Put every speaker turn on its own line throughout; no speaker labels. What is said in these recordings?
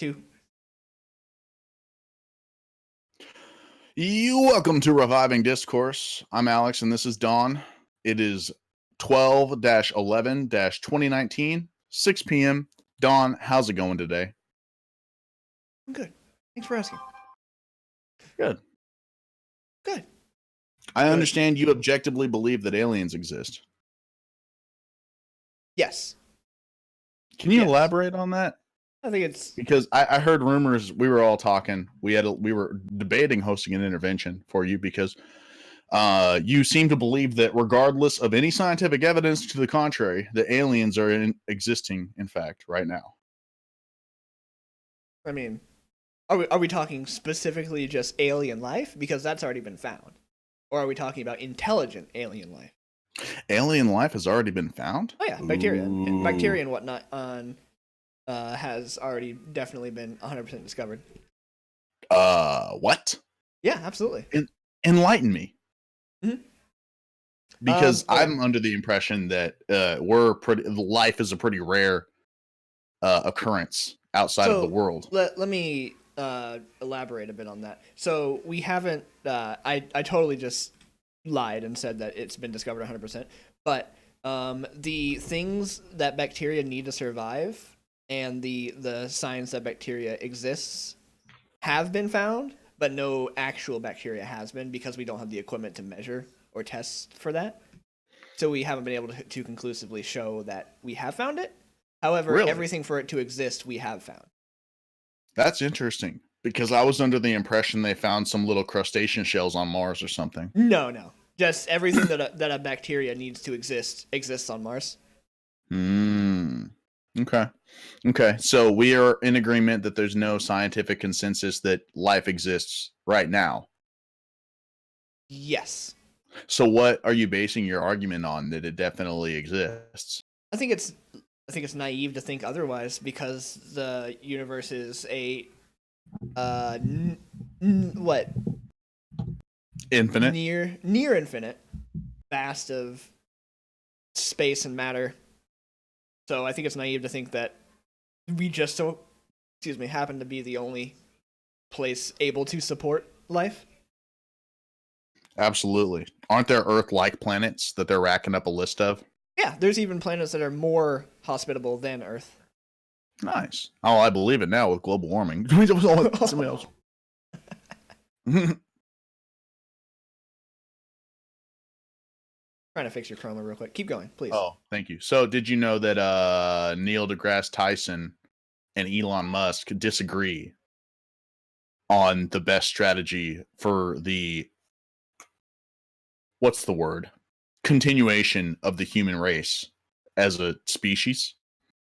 2.
Welcome to Reviving Discourse. I'm Alex, and this is Dawn. It is 12-11-2019, 6 p.m. Dawn, how's it going today?
I'm good. Thanks for asking.
Good.
Good.
I understand you objectively believe that aliens exist.
Yes.
Can you elaborate on that?
I think it's
because I heard rumors. We were all talking. We were debating hosting an intervention for you because you seem to believe that regardless of any scientific evidence to the contrary, the aliens are existing, in fact, right now.
I mean, are we talking specifically just alien life? Because that's already been found. Or are we talking about intelligent alien life?
Alien life has already been found?
Oh yeah, bacteria. Bacteria and whatnot has already definitely been 100% discovered.
What?
Yeah, absolutely.
Enlighten me.
Mm-hmm.
Because I'm under the impression that life is a pretty rare occurrence outside of the world.
Let me elaborate a bit on that. So we haven't. I totally just lied and said that it's been discovered 100%. But the things that bacteria need to survive and the signs that bacteria exists have been found, but no actual bacteria has been because we don't have the equipment to measure or test for that. So we haven't been able to conclusively show that we have found it. However, everything for it to exist, we have found.
That's interesting because I was under the impression they found some little crustacean shells on Mars or something.
No. Just everything that a bacteria needs to exist exists on Mars.
Okay. So we are in agreement that there's no scientific consensus that life exists right now.
Yes.
So what are you basing your argument on that it definitely exists?
I think it's naive to think otherwise because the universe is a what?
Infinite?
Near infinite, vast of space and matter. So I think it's naive to think that we just happen to be the only place able to support life.
Absolutely. Aren't there Earth-like planets that they're racking up a list of?
Yeah, there's even planets that are more hospitable than Earth.
Nice. Oh, I believe it now with global warming. Somebody else.
Trying to fix your chroma real quick. Keep going, please.
Oh, thank you. So did you know that Neil deGrasse Tyson and Elon Musk disagree on the best strategy for the continuation of the human race as a species?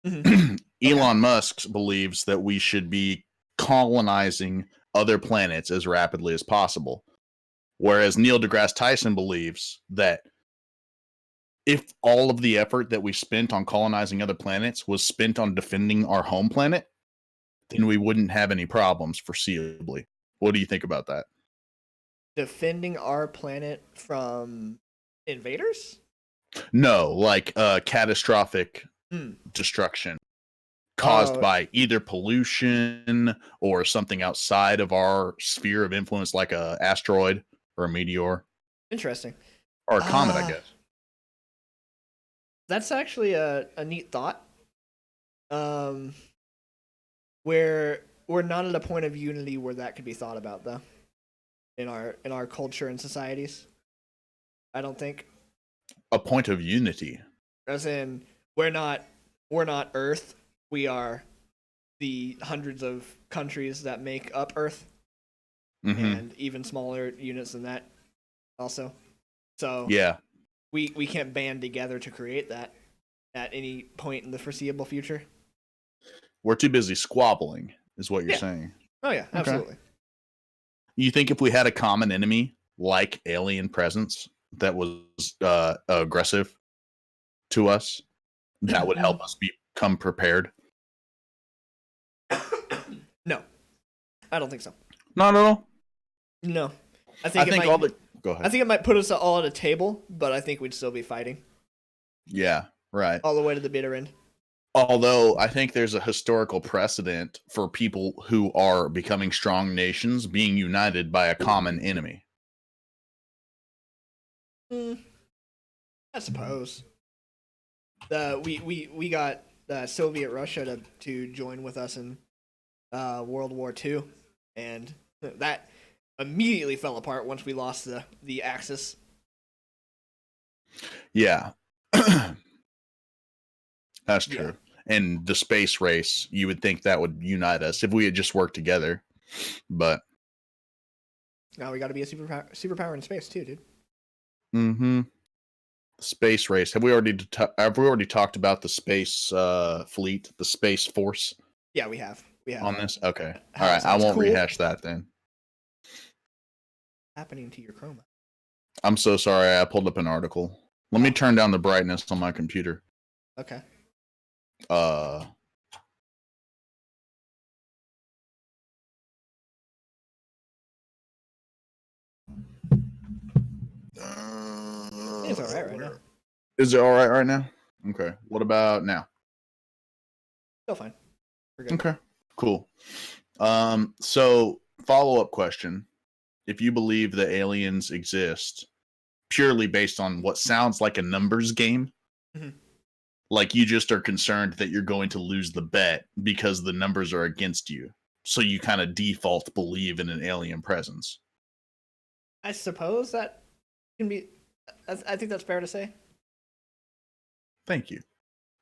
Mm-hmm.
Elon Musk believes that we should be colonizing other planets as rapidly as possible, whereas Neil deGrasse Tyson believes that if all of the effort that we spent on colonizing other planets was spent on defending our home planet, then we wouldn't have any problems foreseeably. What do you think about that?
Defending our planet from invaders?
No, like catastrophic destruction caused by either pollution or something outside of our sphere of influence, like a asteroid or a meteor.
Interesting.
Or a comet, I guess.
That's actually a neat thought. We're not at a point of unity where that could be thought about, though. In our culture and societies, I don't think.
A point of unity,
as in we're not Earth. We are the hundreds of countries that make up Earth, and even smaller units than that, also. So
yeah,
we can't band together to create that at any point in the foreseeable future.
We're too busy squabbling, is what you're saying.
Oh yeah, absolutely.
You think if we had a common enemy like alien presence that was aggressive to us, that would help us become prepared?
No, I don't think so.
Not at all.
No,
I think Go ahead.
I think it might put us all at a table, but I think we'd still be fighting.
Yeah, right.
All the way to the bitter end.
Although I think there's a historical precedent for people who are becoming strong nations being united by a common enemy.
Mm, I suppose. We got Soviet Russia to join with us in World War II, and that immediately fell apart once we lost the Axis.
Yeah, that's
Yeah.
true. And the space race, you would think that would unite us if we had just worked together. But
Now we got to be a superpower in space too, dude.
mm-hmm. Space race. Have we already talked about the space fleet, the space force
Yeah, we have. We have.
on this? Okay. All
How it
right. I
sounds
won't
cool.
rehash that then.
Happening to your chroma.
I'm so sorry. I pulled up an article. Let me turn down the brightness on my computer.
Okay.
Uh
I think it's all right now.
Is it all right now? Okay. What about now?
Still fine. We're good.
Okay. Cool. So follow-up question. If you believe that aliens exist purely based on what sounds like a numbers game,
Mhm.
like you just are concerned that you're going to lose the bet because the numbers are against you. So you kind of default believe in an alien presence.
I suppose that can be. I think that's fair to say.
Thank you.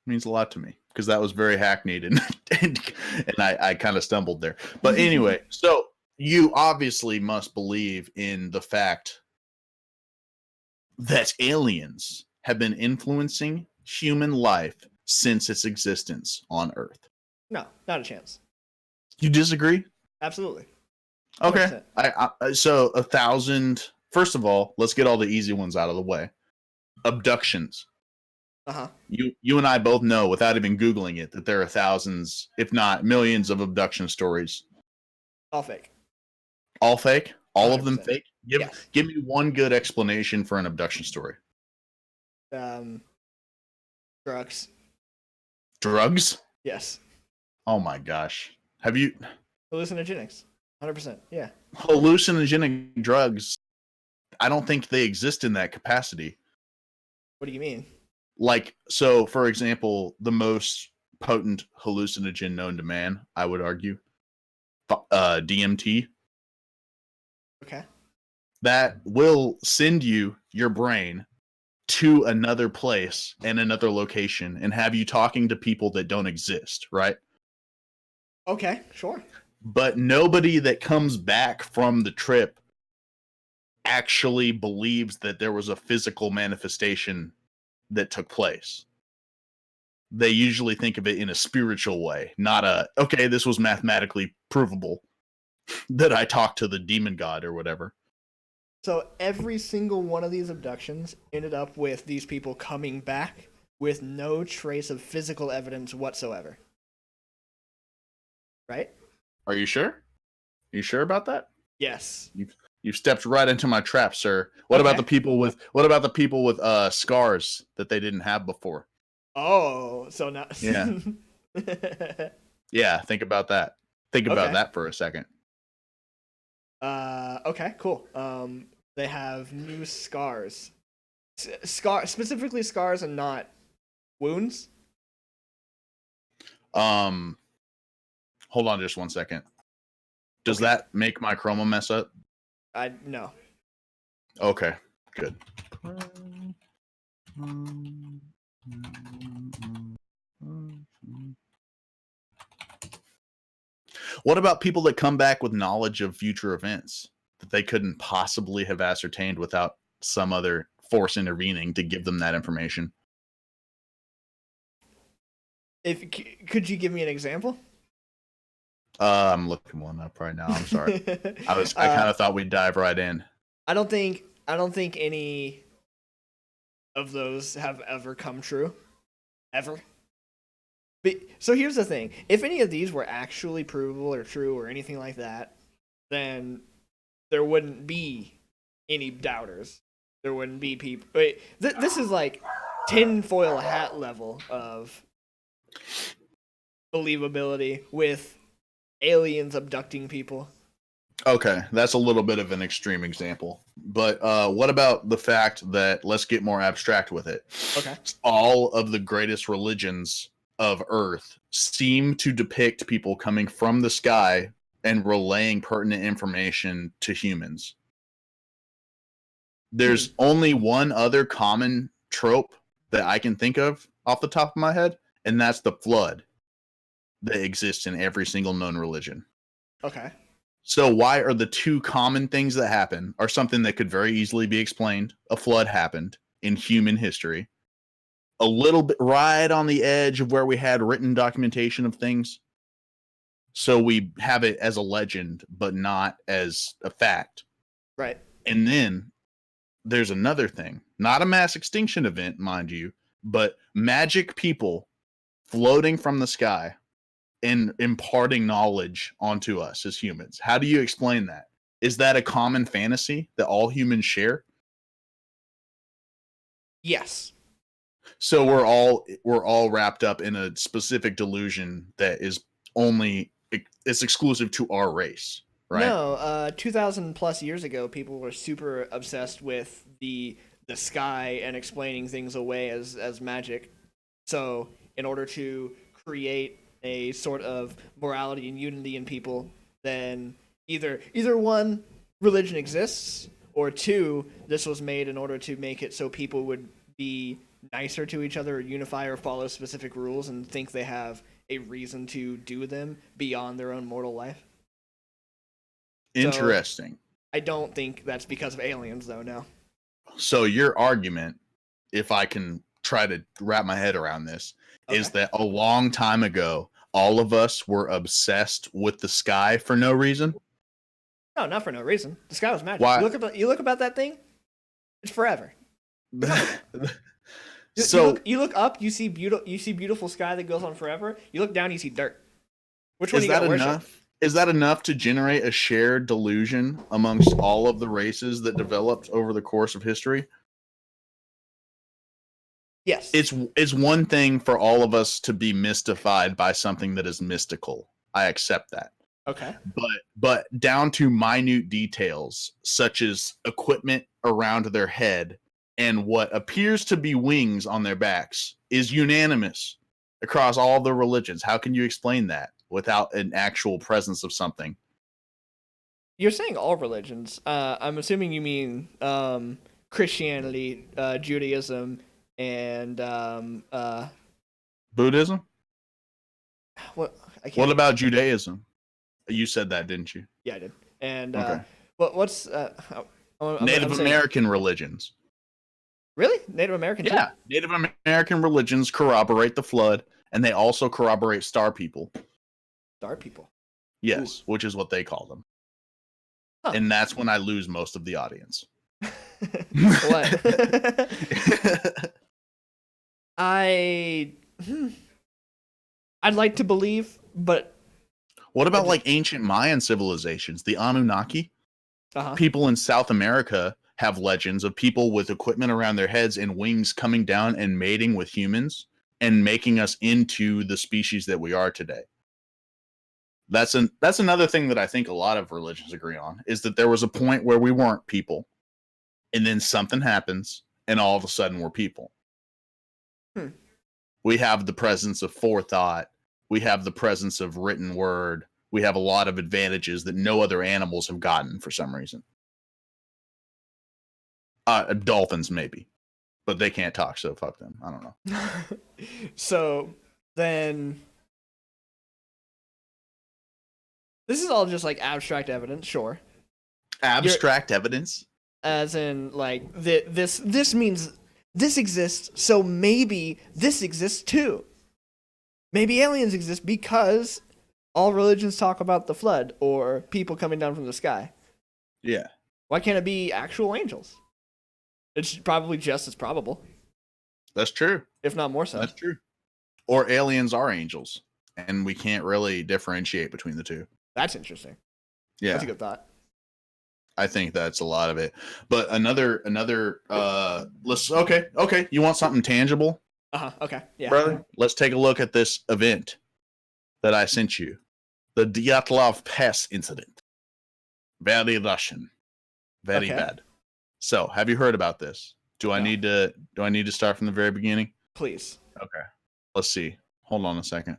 Means a lot to me because that was very hackneyed and I kind of stumbled there. But anyway, so you obviously must believe in the fact that aliens have been influencing human life since its existence on Earth.
No, not a chance.
You disagree?
Absolutely.
Okay.
100%.
So 1,000. First of all, let's get all the easy ones out of the way. Abductions.
Uh-huh.
You and I both know, without even Googling it, that there are thousands, if not millions, of abduction stories.
All fake.
All fake? All of them
100%.
fake?
Yes.
Give me one good explanation for an abduction story.
Drugs.
Drugs?
Yes.
Oh my gosh. Have you
Hallucinogenics. 100%. Yeah.
hallucinogenic drugs? I don't think they exist in that capacity.
What do you mean?
Like, so for example, the most potent hallucinogen known to man, I would argue, DMT,
Okay.
that will send your brain to another place and another location and have you talking to people that don't exist, right?
Okay. Sure.
But nobody that comes back from the trip actually believes that there was a physical manifestation that took place. They usually think of it in a spiritual way, not okay, this was mathematically provable that I talked to the demon god or whatever.
So every single one of these abductions ended up with these people coming back with no trace of physical evidence whatsoever. Right?
Are you sure? Are you sure about that?
Yes.
You've stepped right into my trap, sir. What about the people with scars that they didn't have before?
Oh, so now.
Yeah. Yeah, think about that. Think about that for a second.
Okay, cool. They have new scars. Specifically scars and not wounds.
Hold on just 1 second. Does that make my chroma mess up?
No.
Okay, good. What about people that come back with knowledge of future events that they couldn't possibly have ascertained without some other force intervening to give them that information?
Could you give me an example?
I'm looking one up right now. I'm sorry. I kind of thought we'd dive right in.
I don't think any of those have ever come true. Ever. But, so here's the thing. If any of these were actually provable or true or anything like that, then there wouldn't be any doubters. There wouldn't be people. Wait, this is like tinfoil hat level of believability with aliens abducting people.
Okay, that's a little bit of an extreme example. But what about the fact that, let's get more abstract with it,
Okay.
all of the greatest religions of Earth seem to depict people coming from the sky and relaying pertinent information to humans.
Hmm.
There's only one other common trope that I can think of off the top of my head, and that's the flood that exists in every single known religion.
Okay.
So why are the two common things that happen are something that could very easily be explained? A flood happened in human history. A little bit right on the edge of where we had written documentation of things. So we have it as a legend, but not as a fact.
Right.
And then there's another thing, not a mass extinction event, mind you, but magic people floating from the sky and imparting knowledge onto us as humans. How do you explain that? Is that a common fantasy that all humans share?
Yes.
So we're all wrapped up in a specific delusion that is only it's exclusive to our race, right?
No, 2000 plus years ago, people were super obsessed with the sky and explaining things away as magic. So, in order to create a sort of morality and unity in people, then either one, religion exists, or two, this was made in order to make it so people would be nicer to each other, or unify, or follow specific rules and think they have a reason to do them beyond their own mortal life. So
Interesting.
I don't think that's because of aliens, though. No.
So your argument, if I can try to wrap my head around this, is
Okay.
that a long time ago, all of us were obsessed with the sky for no reason.
No, not for no reason. The sky was magic.
Why?
You look about that thing. It's forever.
So
You look up. You see beautiful sky that goes on forever. You look down. You see dirt. Which one
is
you
that
gotta worship?
enough? Is that enough to generate a shared delusion amongst all of the races that developed over the course of history?
Yes.
It's one thing for all of us to be mystified by something that is mystical. I accept that.
Okay.
But down to minute details such as equipment around their head and what appears to be wings on their backs is unanimous across all the religions. How can you explain that without an actual presence of something?
You're saying all religions. I'm assuming you mean Christianity, Judaism, and
Buddhism?
what I
What
can't.
about Judaism? You said that, didn't you?
Yeah, I did. And
Okay.
what's I'm
Native
saying
American religions.
really Native American too.
Yeah, Native American religions corroborate the flood, and they also corroborate star people.
Star people. Ooh.
Yes, which is what they call them.
Huh.
And that's when I lose most of the audience.
What? I hmm, I'd like to believe, but
What
I
about
just
like ancient Mayan civilizations, the Anunnaki?
uh-huh.
People in South America have legends of people with equipment around their heads and wings coming down and mating with humans and making us into the species that we are today. That's another thing that I think a lot of religions agree on is that there was a point where we weren't people, and then something happens, and all of a sudden we're people.
Hmm.
We have the presence of forethought. We have the presence of written word. We have a lot of advantages that no other animals have gotten for some reason. Dolphins maybe, but they can't talk, so fuck them. I don't know.
So then this is all just like abstract evidence, sure.
Abstract evidence.
As in like this means this exists, so maybe this exists too. Maybe aliens exist because all religions talk about the flood or people coming down from the sky.
Yeah,
Why can't it be actual angels? It's probably just as probable,
that's true.
if not more so.
That's true. Or aliens are angels, and we can't really differentiate between the two.
That's interesting.
Yeah,
That's a good thought.
I think that's a lot of it. But another let's okay. You want something tangible,
Okay. Yeah.
brother? Let's take a look at this event. that I sent you. The Dyatlov Pass incident. Very Russian. Very
Okay.
bad. So, have you heard about this? Do I
No.
need to start from the very beginning?
Please.
Okay. Let's see. Hold on a second.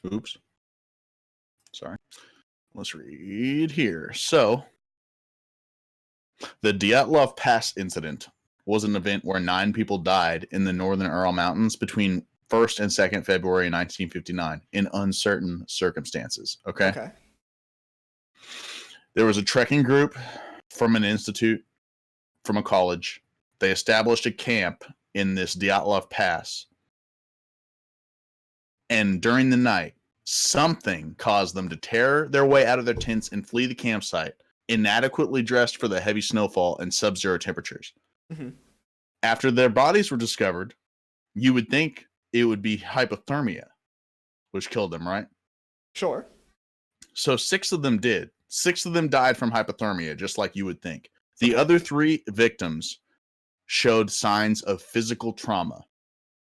Oops. Sorry. Let's read here. So, the Dyatlov Pass incident was an event where 9 people died in the northern Ural Mountains between 1st and 2nd February 1959 in uncertain circumstances. Okay.
Okay.
There was a trekking group from an institute, from a college. They established a camp in this Dyatlov Pass. And during the night, something caused them to tear their way out of their tents and flee the campsite, inadequately dressed for the heavy snowfall and sub-zero temperatures.
Mm-hmm.
After their bodies were discovered, you would think it would be hypothermia, which killed them, right?
Sure.
So 6 of them did. 6 of them died from hypothermia, just like you would think. The
Okay.
other 3 victims showed signs of physical trauma.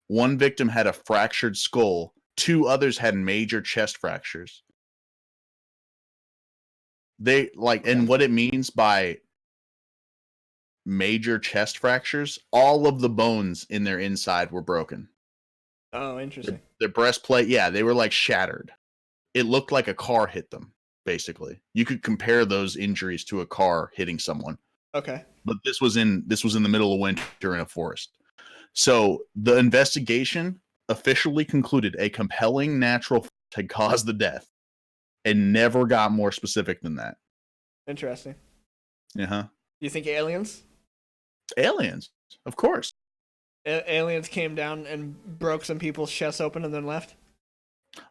One victim had a fractured skull. 2 others had major chest fractures. They and what it means by major chest fractures, all of the bones in their inside were broken.
Oh, interesting.
Their breastplate, yeah, they were like shattered. It looked like a car hit them, basically. You could compare those injuries to a car hitting someone.
Okay.
But this was in the middle of winter in a forest. So the investigation officially concluded a compelling natural force had caused the death and never got more specific than that.
Interesting.
Uh-huh.
You think aliens?
Aliens, of course.
Aliens came down and broke some people's chests open and then left?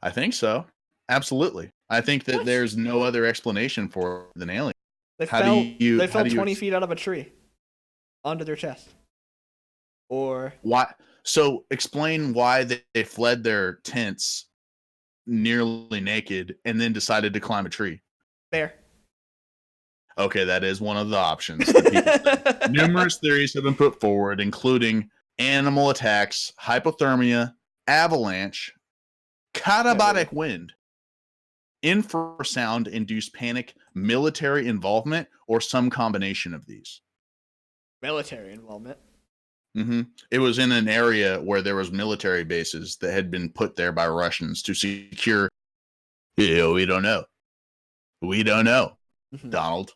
I think so. Absolutely. I think that there's no other explanation for it than aliens.
They fell 20 feet out of a tree onto their chest. Or
why? So explain why they fled their tents nearly naked and then decided to climb a tree.
bear.
Okay, that is one of the options. That numerous theories have been put forward, including animal attacks, hypothermia, avalanche, catabolic wind, infrasound-induced panic, military involvement, or some combination of these.
Military involvement.
Mm-hmm. It was in an area where there was military bases that had been put there by Russians to secure. We don't know. We don't know, Donald.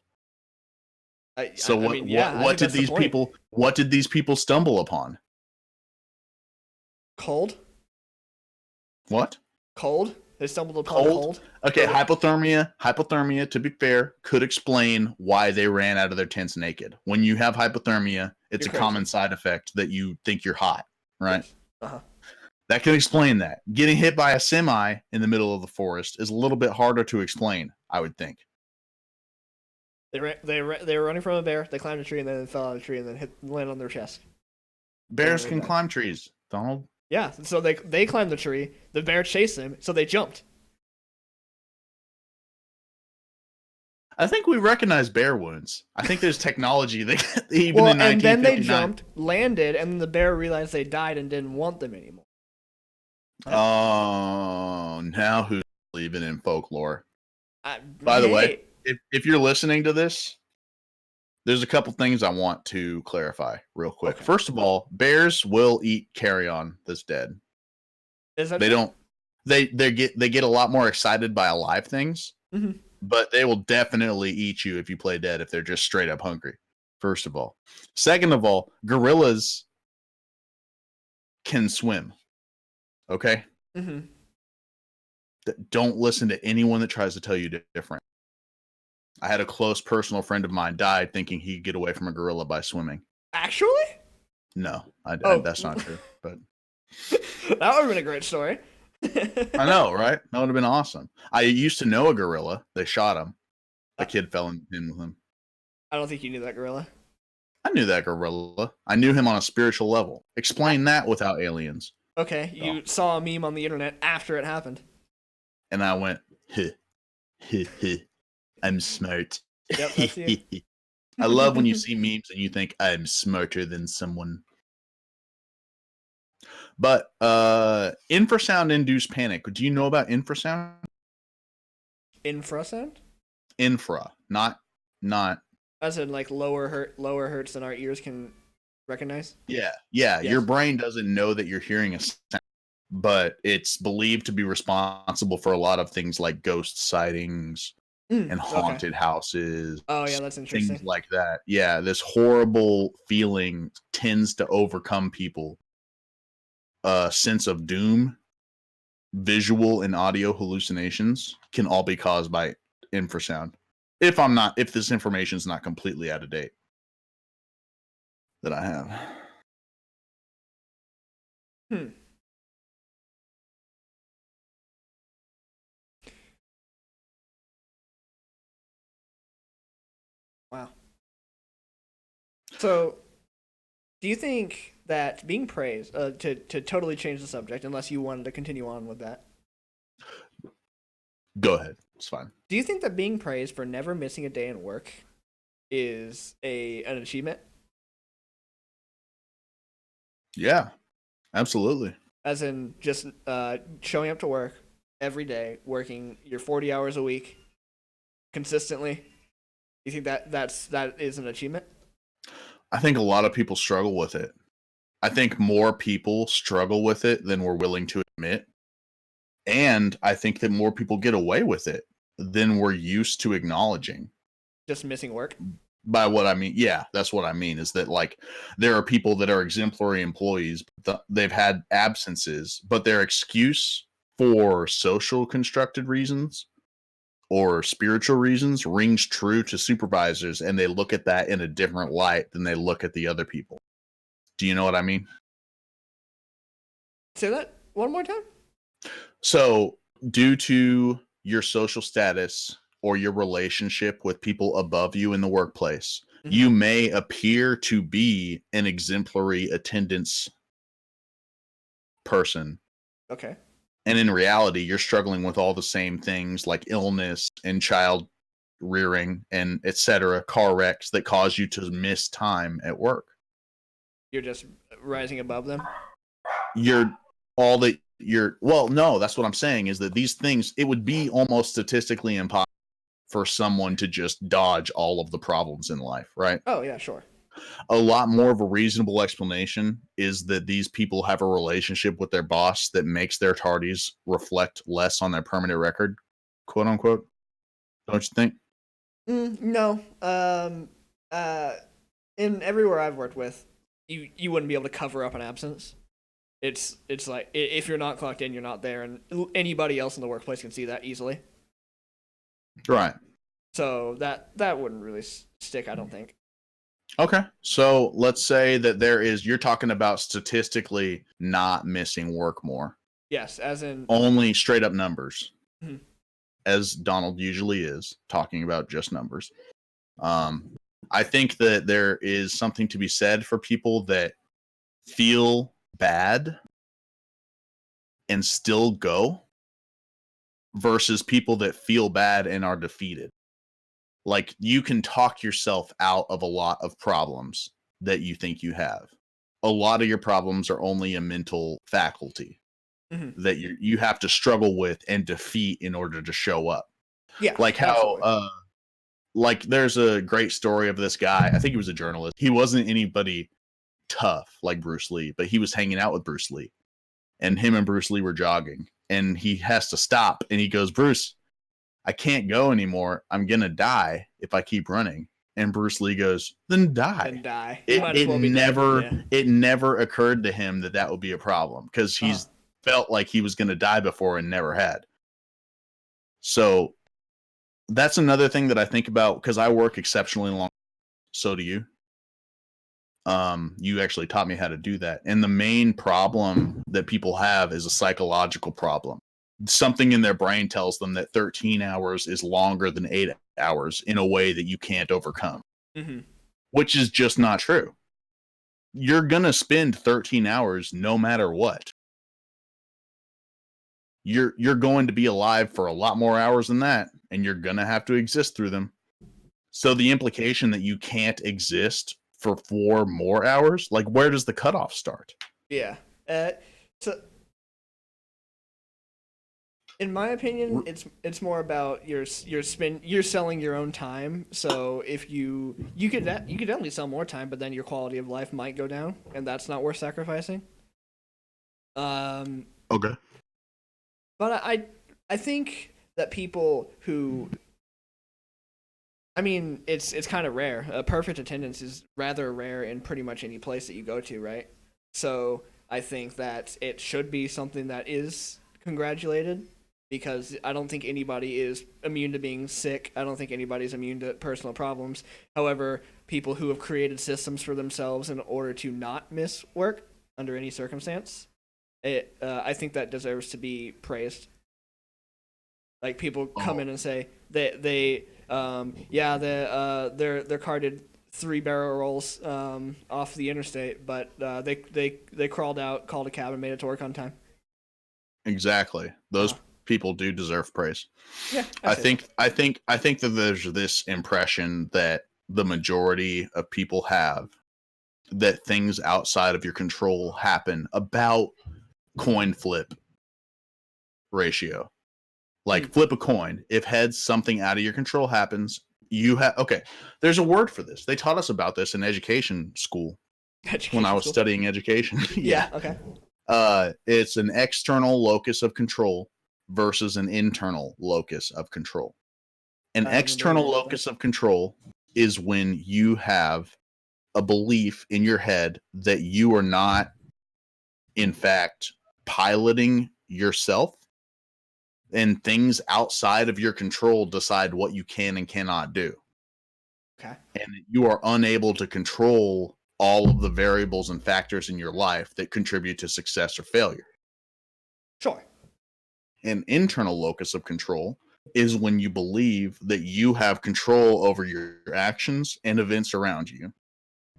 What did these people? What did these people stumble upon?
Cold.
What?
Cold. They stumbled upon cold.
Okay, hypothermia, to be fair, could explain why they ran out of their tents naked. When you have hypothermia, it's a common side effect that you think you're hot, right?
Yes. Uh-huh.
That can explain that. Getting hit by a semi in the middle of the forest is a little bit harder to explain, I would think.
They were running from a bear. They climbed a tree and then they fell out of a tree and then landed on their chest.
Bears can climb trees, Donald.
Yeah, so they climbed the tree. The bear chased them, so they jumped.
I think we recognize bear wounds. I think there's technology that even in 1959.
And then they jumped, landed, and the bear realized they died and didn't want them anymore.
Oh, now who's believing in folklore? By the way, if you're listening to this, there's a couple things I want to clarify real quick. Okay. First of all, bears will eat carrion that's dead.
Is that
they
true?
Don't. They get a lot more excited by alive things, but they will definitely eat you if you play dead if they're just straight up hungry. First of all, second of all, gorillas can swim. Okay. Don't listen to anyone that tries to tell you different. I had a close personal friend of mine died thinking he could get away from a gorilla by swimming.
Actually?
No, that's not true. But
that would have been a great story.
I know, right? That would have been awesome. I used to know a gorilla. They shot him. A kid fell in with him.
I don't think you knew that gorilla.
I knew that gorilla. I knew him on a spiritual level. Explain that without aliens.
Okay, you saw a meme on the internet after it happened.
And I went, I'm smart.
Yep, that's you.
I love when you see memes and you think I'm smarter than someone. But infrasound induced panic. Do you know about infrasound?
Infrasound?
Infra, not.
As in like lower hertz than our ears can recognize?
Yeah. Your
Yes.
brain doesn't know that you're hearing a sound, but it's believed to be responsible for a lot of things like ghost sightings and
Okay.
haunted houses,
Oh yeah, that's
things
interesting.
like that. Yeah, this horrible feeling tends to overcome people. A sense of doom, visual and audio hallucinations can all be caused by infrasound. If this information is not completely out of date that I have.
Hmm. Wow. So, do you think that being praised, to totally change the subject, unless you wanted to continue on with that,
Go ahead. It's fine.
do you think that being praised for never missing a day in work is an achievement?
Yeah, absolutely.
As in just showing up to work every day, working your 40 hours a week consistently. You think that is an achievement?
I think a lot of people struggle with it. I think more people struggle with it than we're willing to admit. And I think that more people get away with it than we're used to acknowledging.
Just missing work?
By what I mean, yeah, that's what I mean is that like there are people that are exemplary employees, they've had absences, but their excuse for social constructed reasons or spiritual reasons rings true to supervisors, and they look at that in a different light than they look at the other people. Do you know what I mean?
Say that one more time?
So, due to your social status or your relationship with people above you in the workplace,
Mm-hmm.
you may appear to be an exemplary attendance person.
Okay.
And in reality, you're struggling with all the same things like illness and child rearing and etc. car wrecks that cause you to miss time at work.
You're just rising above them?
You're all that you're well, no, that's what I'm saying is that these things, it would be almost statistically impossible for someone to just dodge all of the problems in life, right?
Oh, yeah, sure.
A lot more of a reasonable explanation is that these people have a relationship with their boss that makes their tardies reflect less on their permanent record, quote unquote. Don't you think?
No. Uh, in everywhere I've worked with, you wouldn't be able to cover up an absence. It's like if you're not clocked in, you're not there, and anybody else in the workplace can see that easily.
Right.
So that wouldn't really stick, I don't think.
Okay. So let's say that you're talking about statistically not missing work more,
Yes, as in.
only straight up numbers,
Mhm.
as Donald usually is, talking about just numbers. Um, I think that there is something to be said for people that feel bad and still go versus people that feel bad and are defeated. Like you can talk yourself out of a lot of problems that you think you have. A lot of your problems are only a mental faculty
Mhm.
that you have to struggle with and defeat in order to show up.
Yeah,
Like how
absolutely.
like there's a great story of this guy. I think he was a journalist. He wasn't anybody tough like Bruce Lee, but he was hanging out with Bruce Lee. And him and Bruce Lee were jogging. And he has to stop and he goes, "Bruce, I can't go anymore. I'm gonna die if I keep running." And Bruce Lee goes, "Then
Then
die."
die. You
It
might as
it
well be dead.
never
Yeah.
it never occurred to him that that would be a problem because
Uh-huh.
he's felt like he was gonna die before and never had. So that's another thing that I think about because I work exceptionally long. So do you. You actually taught me how to do that. And the main problem that people have is a psychological problem. Something in their brain tells them that 13 hours is longer than 8 hours in a way that you can't overcome,
Mm-hmm.
which is just not true. You're going to spend 13 hours no matter what. You're going to be alive for a lot more hours than that, and you're going to have to exist through them. So the implication that you can't exist for 4 more hours, like where does the cutoff start?
Yeah. So in my opinion, it's more about you're selling your own time. So if you could definitely sell more time, but then your quality of life might go down, and that's not worth sacrificing. Um,
Okay.
but I think that people who I mean, it's kind of rare. Perfect attendance is rather rare in pretty much any place that you go to, right? So I think that it should be something that is congratulated because I don't think anybody is immune to being sick. I don't think anybody's immune to personal problems. However, people who have created systems for themselves in order to not miss work under any circumstance, I think that deserves to be praised. Like people come
Oh,
in and say yeah their car did 3 barrel rolls off the interstate, but they crawled out, called a cab, and made it to work on time.
exactly.
Uh
Those people do deserve praise.
yeah, I
I
say so.
think I think I think that there's this impression that the majority of people have that things outside of your control happen about coin flip ratio. Like
Mm.
flip a coin. If heads, something out of your control happens, you have okay. There's a word for this. They taught us about this in education school when I
Education
was
school.
studying education.
Yeah.
Yeah.
Okay.
It's an external locus of control versus an internal locus of control. An
I've never heard
external
about that.
locus of control is when you have a belief in your head that you are not, in fact, piloting yourself, and things outside of your control decide what you can and cannot do.
Okay.
And you are unable to control all of the variables and factors in your life that contribute to success or failure.
Sure.
An internal locus of control is when you believe that you have control over your actions and events around you,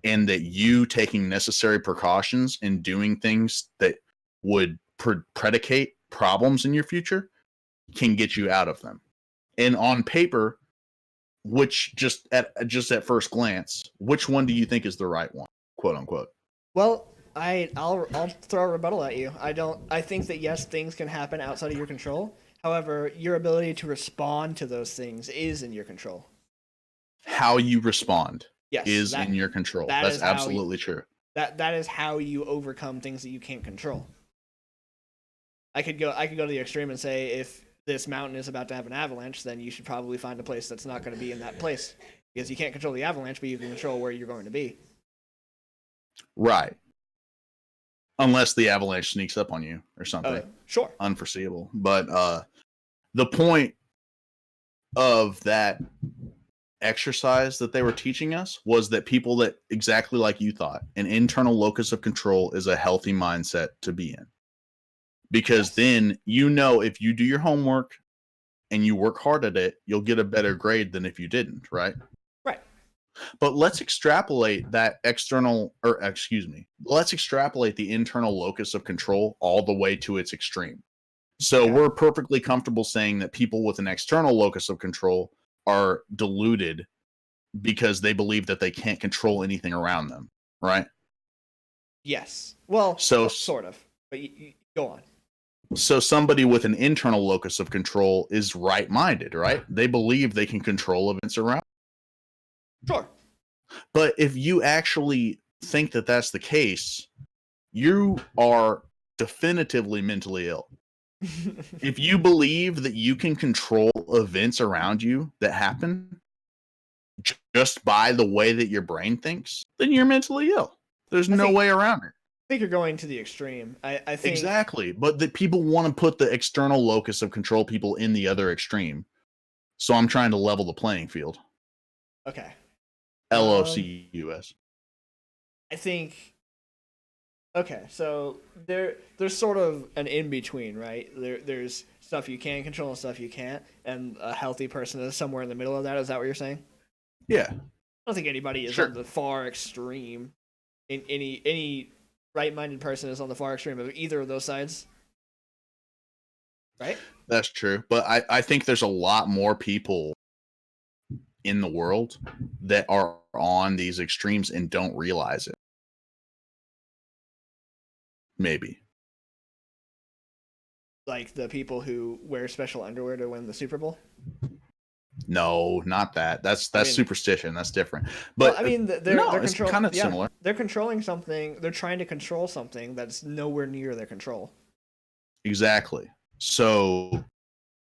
and that you taking necessary precautions and doing things that would predicate problems in your future can get you out of them. And on paper, which just at first glance, which one do you think is the right one, quote unquote?
Well, I'll throw a rebuttal at you. I think that yes, things can happen outside of your control. However, your ability to respond to those things is in your control.
How you respond
Yes,
is in your control.
that
That's
is how
absolutely true.
that is how you overcome things that you can't control. I could go to the extreme and say if this mountain is about to have an avalanche, then you should probably find a place that's not going to be in that place because you can't control the avalanche, but you can control where you're going to be.
Right. Unless the avalanche sneaks up on you or something
Sure.
unforeseeable. But the point of that exercise that they were teaching us was that people that exactly like you thought, an internal locus of control is a healthy mindset to be in. Because
Yes.
then you know if you do your homework and you work hard at it, you'll get a better grade than if you didn't, right?
Right.
But let's extrapolate that external, or excuse me, let's extrapolate the internal locus of control all the way to its extreme. So
Okay.
we're perfectly comfortable saying that people with an external locus of control are deluded because they believe that they can't control anything around them, right?
Yes. Well,
So
sort of. But you go on.
so somebody with an internal locus of control is right-minded, right? They believe they can control events around.
Sure.
But if you actually think that that's the case, you are definitively mentally ill. If you believe that you can control events around you that happen just by the way that your brain thinks, then you're mentally ill. There's
I
no
think
way around it.
you're going to the extreme. I think
Exactly. But that people want to put the external locus of control people in the other extreme. So I'm trying to level the playing field.
okay.
LOCUS.
I think okay, so there's sort of an in between, right? There's stuff you can control and stuff you can't, and a healthy person is somewhere in the middle of that. Is that what you're saying?
Yeah,
I don't think anybody is on
sure.
the far extreme. In any right-minded person is on the far extreme of either of those sides, right?
That's true. But I think there's a lot more people in the world that are on these extremes and don't realize it. Maybe.
Like the people who wear special underwear to win the Super Bowl.
No, not that. That's
I mean,
superstition. That's different.
well,
But
I mean,
no,
they're
it's
control.
kind of
Yeah,
similar.
they're controlling something. They're trying to control something that's nowhere near their control.
Exactly. So,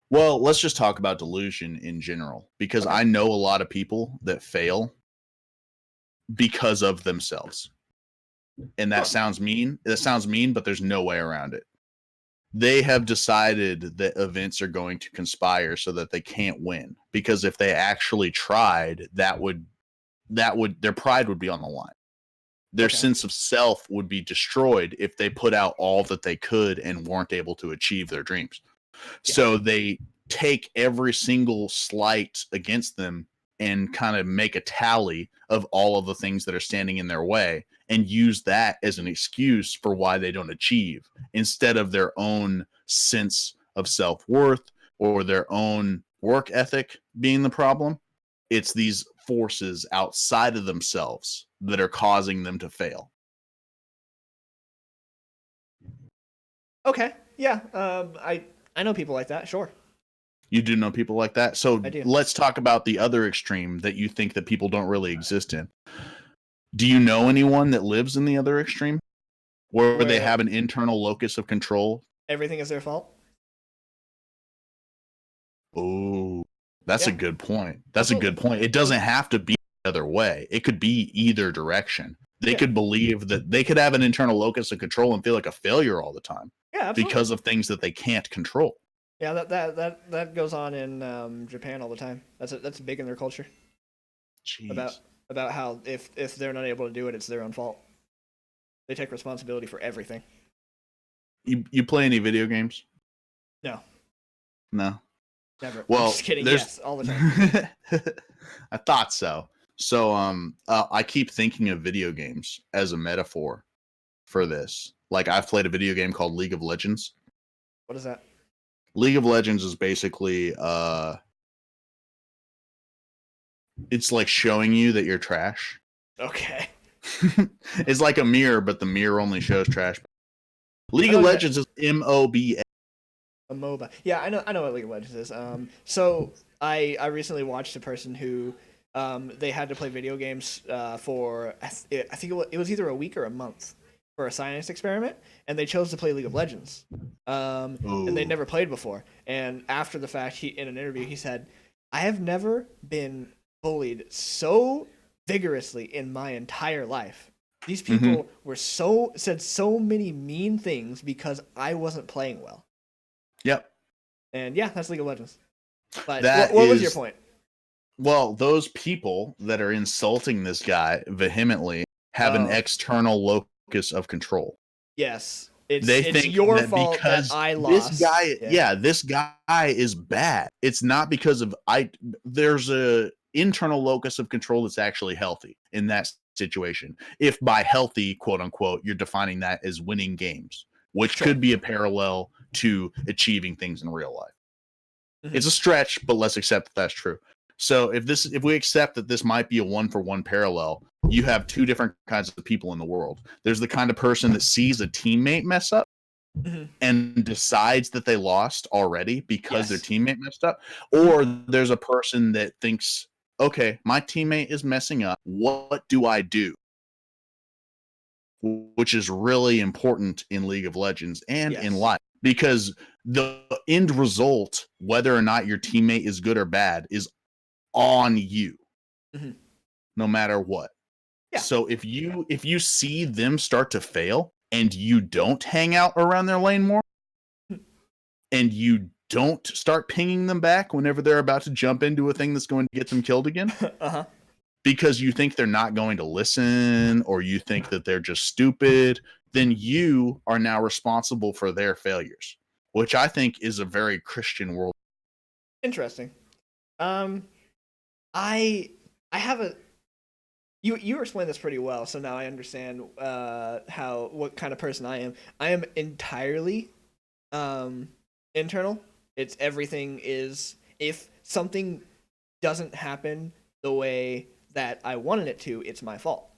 well, let's just talk about delusion in general, because
Okay.
I know a lot of people that fail because of themselves. And that
Sure.
sounds mean. That sounds mean, but there's no way around it. They have decided that events are going to conspire so that they can't win, because if they actually tried, that would their pride would be on the line. Their
Okay.
sense of self would be destroyed if they put out all that they could and weren't able to achieve their dreams.
Yeah.
So they take every single slight against them and kind of make a tally of all of the things that are standing in their way and use that as an excuse for why they don't achieve, instead of their own sense of self-worth or their own work ethic being the problem. It's these forces outside of themselves that are causing them to fail.
Okay. Yeah. I know people like that. Sure.
You do know people like that. So
I do.
let's talk about the other extreme that you think that people don't really exist in. Do you know anyone that lives in the other extreme where they
Where
have an internal locus of control?
everything is their fault.
Oh, that's a
Yeah.
good point. That's a
Absolutely.
good point. It doesn't have to be the other way. It could be either direction. They
Yeah.
could believe that they could have an internal locus of control and feel like a failure all the time
Yeah. Absolutely.
because of things that they can't control.
Yeah. That goes on in Japan all the time. That's big in their culture.
Jeez.
About how if they're not able to do it, it's their own fault. They take responsibility for everything.
You play any video games?
No.
No.
Never. I'm
Well,
just kidding.
there's
Yes, all the time.
I thought so. So I keep thinking of video games as a metaphor for this. Like, I've played a video game called League of Legends.
What is that?
League of Legends is basically it's like showing you that you're trash.
Okay.
It's like a mirror, but the mirror only shows trash. League
know
of
that-
Legends is MOBA.
A MOBA. Yeah, I know what League of Legends is. So I recently watched a person who they had to play video games for I think it was either a week or a month for a science experiment, and they chose to play League of Legends. And they
Ooh.
never played before. And after the fact, he in an interview he said, "I have never been bullied so vigorously in my entire life. These people were said so many mean things because I wasn't playing well."
Yep.
And yeah, that's League of Legends. But
That
what was your
is-
point?
Well, those people that are insulting this guy vehemently have an
Oh.
external locus of control.
Yes, it's
They
it's
think
your
that
fault
because
that I lost.
this guy, this guy is bad. It's not because of there's a internal locus of control that's actually healthy in that situation. If by healthy, quote unquote, you're defining that as winning games, which
Sure.
could be a parallel to achieving things in real life.
Mhm.
It's a stretch, but let's accept that that's true. So if we accept that this might be a 1-for-1 parallel, you have two different kinds of people in the world. There's the kind of person that sees a teammate mess up
Mhm.
and decides that they lost already because their
Yes.
teammate messed up, or there's a person that thinks, okay, my teammate is messing up. What do I do? Which is really important in League of Legends and in
Yes.
life, because the end result, whether or not your teammate is good or bad, is on you,
Mhm.
no matter what.
Yeah.
So if you see them start to fail and you don't hang out around their lane more, and you don't start pinging them back whenever they're about to jump into a thing that's going to get them killed again,
Uh-huh.
because you think they're not going to listen or you think that they're just stupid, then you are now responsible for their failures, which I think is a very Christian world.
Interesting. Um, I have a you explained this pretty well, so now I understand what kind of person I am. I am entirely internal. It's everything is if something doesn't happen the way that I wanted it to, it's my fault.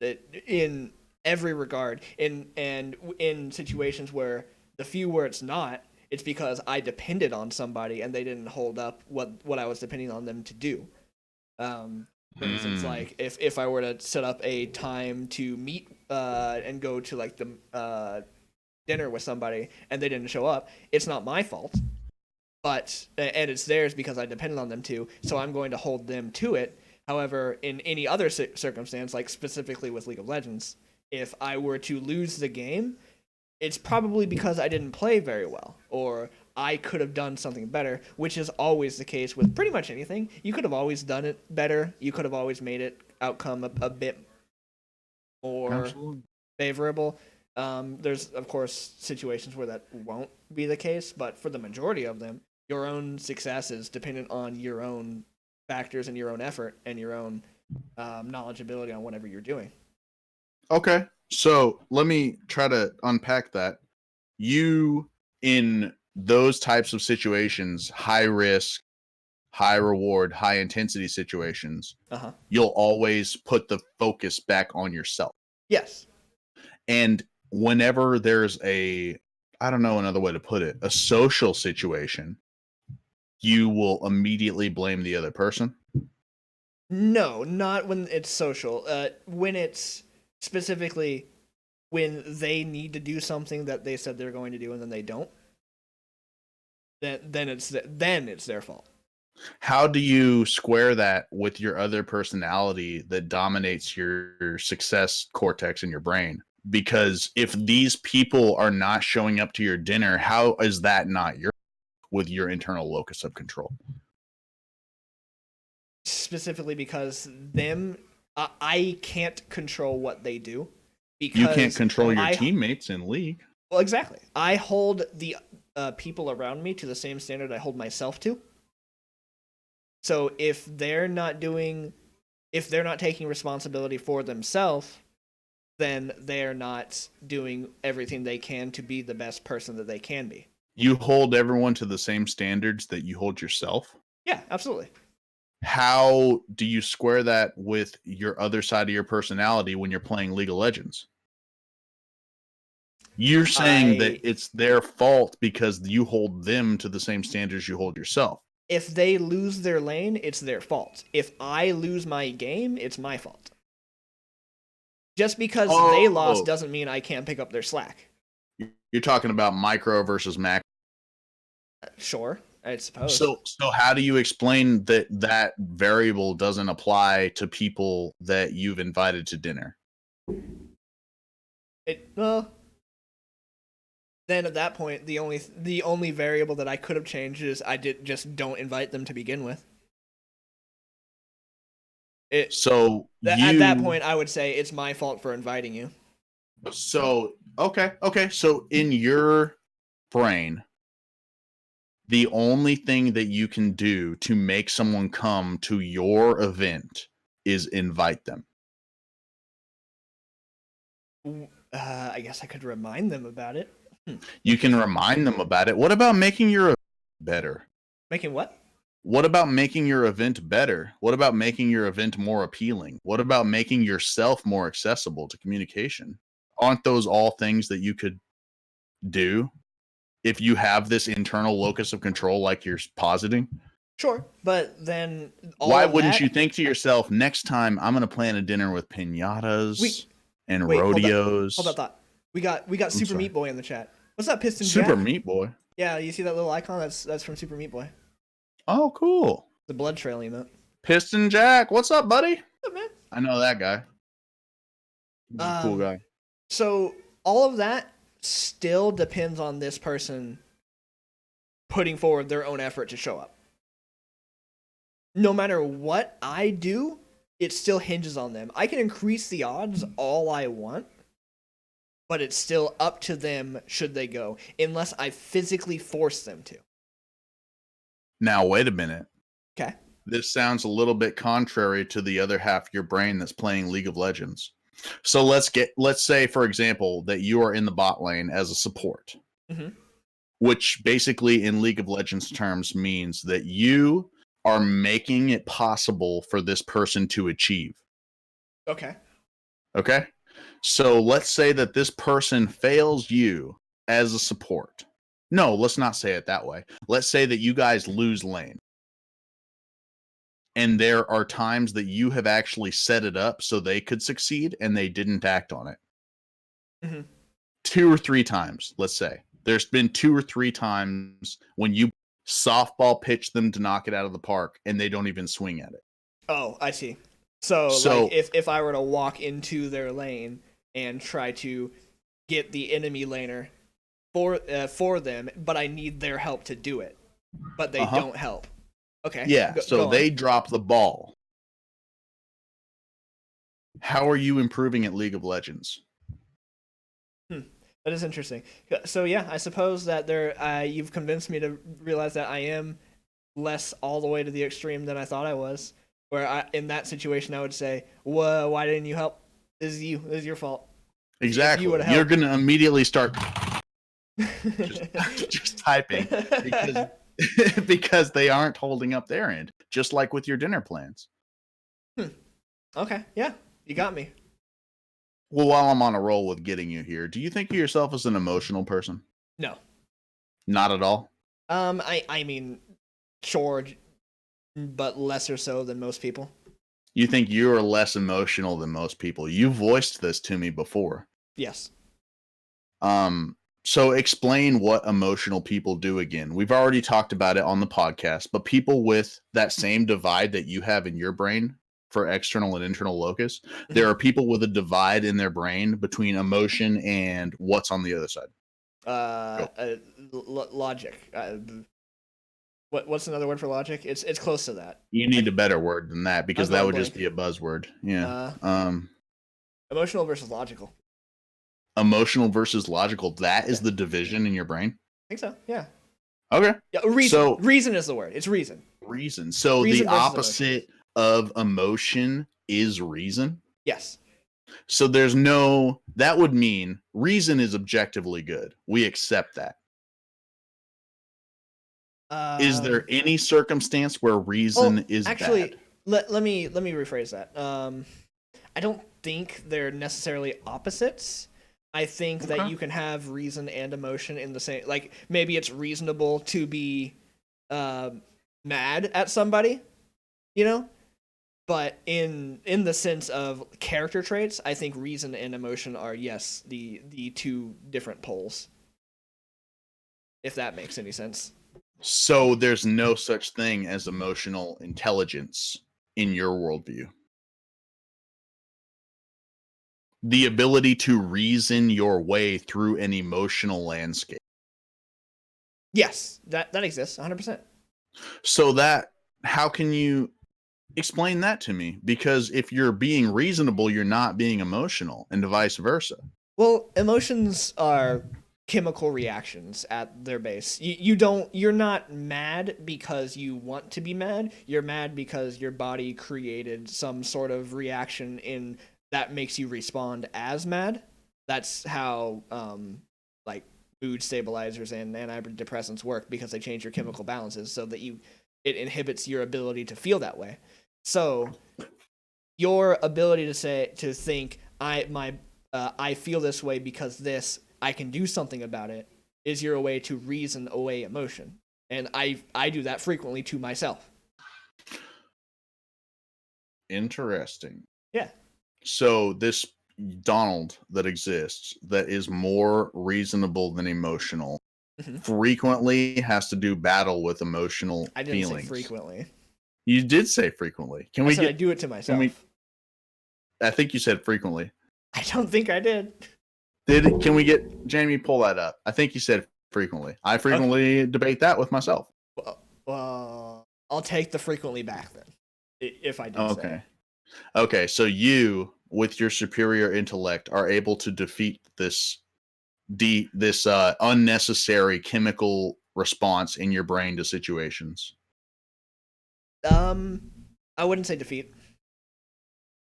That in every regard, in situations where the few where it's not, it's because I depended on somebody and they didn't hold up what I was depending on them to do. For instance, like if I were to set up a time to meet and go to like the dinner with somebody and they didn't show up, it's not my fault, but and it's theirs because I depended on them to. So I'm going to hold them to it. However, in any other circumstance, like specifically with League of Legends, if I were to lose the game, it's probably because I didn't play very well, or I could have done something better, which is always the case with pretty much anything. You could have always done it better. You could have always made it outcome a bit more
Absolutely.
favorable. There's, of course, situations where that won't be the case, but for the majority of them, your own success is dependent on your own factors and your own effort and your own knowledge ability on whatever you're doing.
Okay. So let me try to unpack that. You, in those types of situations, high risk, high reward, high intensity situations, you'll always put the focus back on yourself.
Yes.
And whenever there's I don't know another way to put it, a social situation, you will immediately blame the other person.
No, not when it's social. When it's specifically when they need to do something that they said they're going to do and then they don't, then it's their fault.
How do you square that with your other personality that dominates your success cortex in your brain? Because if these people are not showing up to your dinner, how is that not with your internal locus of control?
Specifically because I can't control what they do. Because
you can't control your teammates in League.
Well, exactly. I hold the people around me to the same standard I hold myself to. So if they're not taking responsibility for themselves, then they're not doing everything they can to be the best person that they can be.
You hold everyone to the same standards that you hold yourself?
Yeah, absolutely.
How do you square that with your other side of your personality when you're playing League of Legends? You're saying that it's their fault because you hold them to the same standards you hold yourself.
If they lose their lane, it's their fault. If I lose my game, it's my fault. Just because they lost doesn't mean I can't pick up their slack.
You're talking about micro versus macro.
Sure, I suppose.
So how do you explain that variable doesn't apply to people that you've invited to dinner?
Then at that point, the only variable that I could have changed is I just don't invite them to begin with. At that point, I would say it's my fault for inviting you.
So okay. So in your brain, the only thing that you can do to make someone come to your event is invite them.
I guess I could remind them about it.
You can remind them about it. What about making your event better?
Making what?
What about making your event better? What about making your event more appealing? What about making yourself more accessible to communication? Aren't those all things that you could do if you have this internal locus of control like you're positing?
Sure, but then
why wouldn't you think to yourself, next time I'm going to plan a dinner with piñatas and rodeos?
Hold that thought. We got Super Meat Boy in the chat. What's up, Piston
Jack?
Super
Meat Boy?
Yeah, you see that little icon? That's from Super Meat Boy.
Oh, cool.
The blood trail emote.
Piston Jack, what's up, buddy?
What's up, man?
I know that guy. He's a cool guy.
So all of that still depends on this person putting forward their own effort to show up. No matter what I do, it still hinges on them. I can increase the odds all I want, but it's still up to them should they go, unless I physically force them to.
Now, wait a minute.
Okay.
This sounds a little bit contrary to the other half of your brain that's playing League of Legends. So let's say, for example, that you are in the bot lane as a support, which basically in League of Legends terms means that you are making it possible for this person to achieve.
Okay.
Okay? So let's say that this person fails you as a support. No, let's not say it that way. Let's say that you guys lose lane. And there are times that you have actually set it up so they could succeed and they didn't act on it.
Mm-hmm.
2 or 3 times, let's say. There's been 2 or 3 times when you softball pitch them to knock it out of the park and they don't even swing at it.
Oh, I see. So, like,
So,
if I were to walk into their lane and try to get the enemy laner for them, but I need their help to do it, but they don't help. Okay.
Yeah,
Go
so
on.
they drop the ball. How are you improving at League of Legends?
That is interesting. So yeah, I suppose that you've convinced me to realize that I am less all the way to the extreme than I thought I was. Where in that situation, I would say, "Whoa, why didn't you help? This is you. This is your fault."
Exactly.
You would
You're
help.
going to immediately start just typing because they aren't holding up their end, just like with your dinner plans.
Okay, yeah, you got me.
Well, while I'm on a roll with getting you here, do you think of yourself as an emotional person?
No.
Not at all.
I mean, sure, but lesser so than most people.
You think you're less emotional than most people. You voiced this to me before.
Yes.
So explain what emotional people do again. We've already talked about it on the podcast, but people with that same divide that you have in your brain for external and internal locus, there are people with a divide in their brain between emotion and what's on the other side.
Logic. What's another word for logic? It's close to that.
You need a better word than that because that would
blank.
just be a buzzword. Yeah.
Emotional versus logical.
Emotional versus logical. That is the division in your brain.
I think so. Yeah.
Okay.
Yeah. Reason is the word. It's reason.
Reason. So
Reason
the
versus
opposite of emotion is reason.
Yes.
So that would mean reason is objectively good. We accept that. Is there any circumstance where reason is
actually,
bad?
Let me rephrase that. I don't think they're necessarily opposites. I think that you can have reason and emotion in the same. Like maybe it's reasonable to be mad at somebody, you know. But in the sense of character traits, I think reason and emotion are the two different poles. If that makes any sense.
So there's no such thing as emotional intelligence in your worldview. The ability to reason your way through an emotional landscape.
Yes, that exists 100%.
So how can you explain that to me? Because if you're being reasonable, you're not being emotional, and vice versa.
Well, emotions are chemical reactions at their base. You're not mad because you want to be mad. You're mad because your body created some sort of reaction in that makes you respond as mad. That's how like mood stabilizers and antidepressants work, because they change your chemical balances so that it inhibits your ability to feel that way. So your ability to think I feel this way because I can do something about it is your way to reason away emotion. And I do that frequently to myself.
Interesting.
Yeah.
So this Donald that exists that is more reasonable than emotional frequently has to do battle with emotional
I didn't
feelings.
say frequently.
You did say frequently.
I do it to myself.
I think you said frequently.
I don't think I did.
Can we get Jamie pull that up? I think you said frequently. I frequently debate that with myself.
Well, I'll take the frequently back then, if I did say.
Okay, so you, with your superior intellect, are able to defeat this unnecessary chemical response in your brain to situations.
I wouldn't say defeat.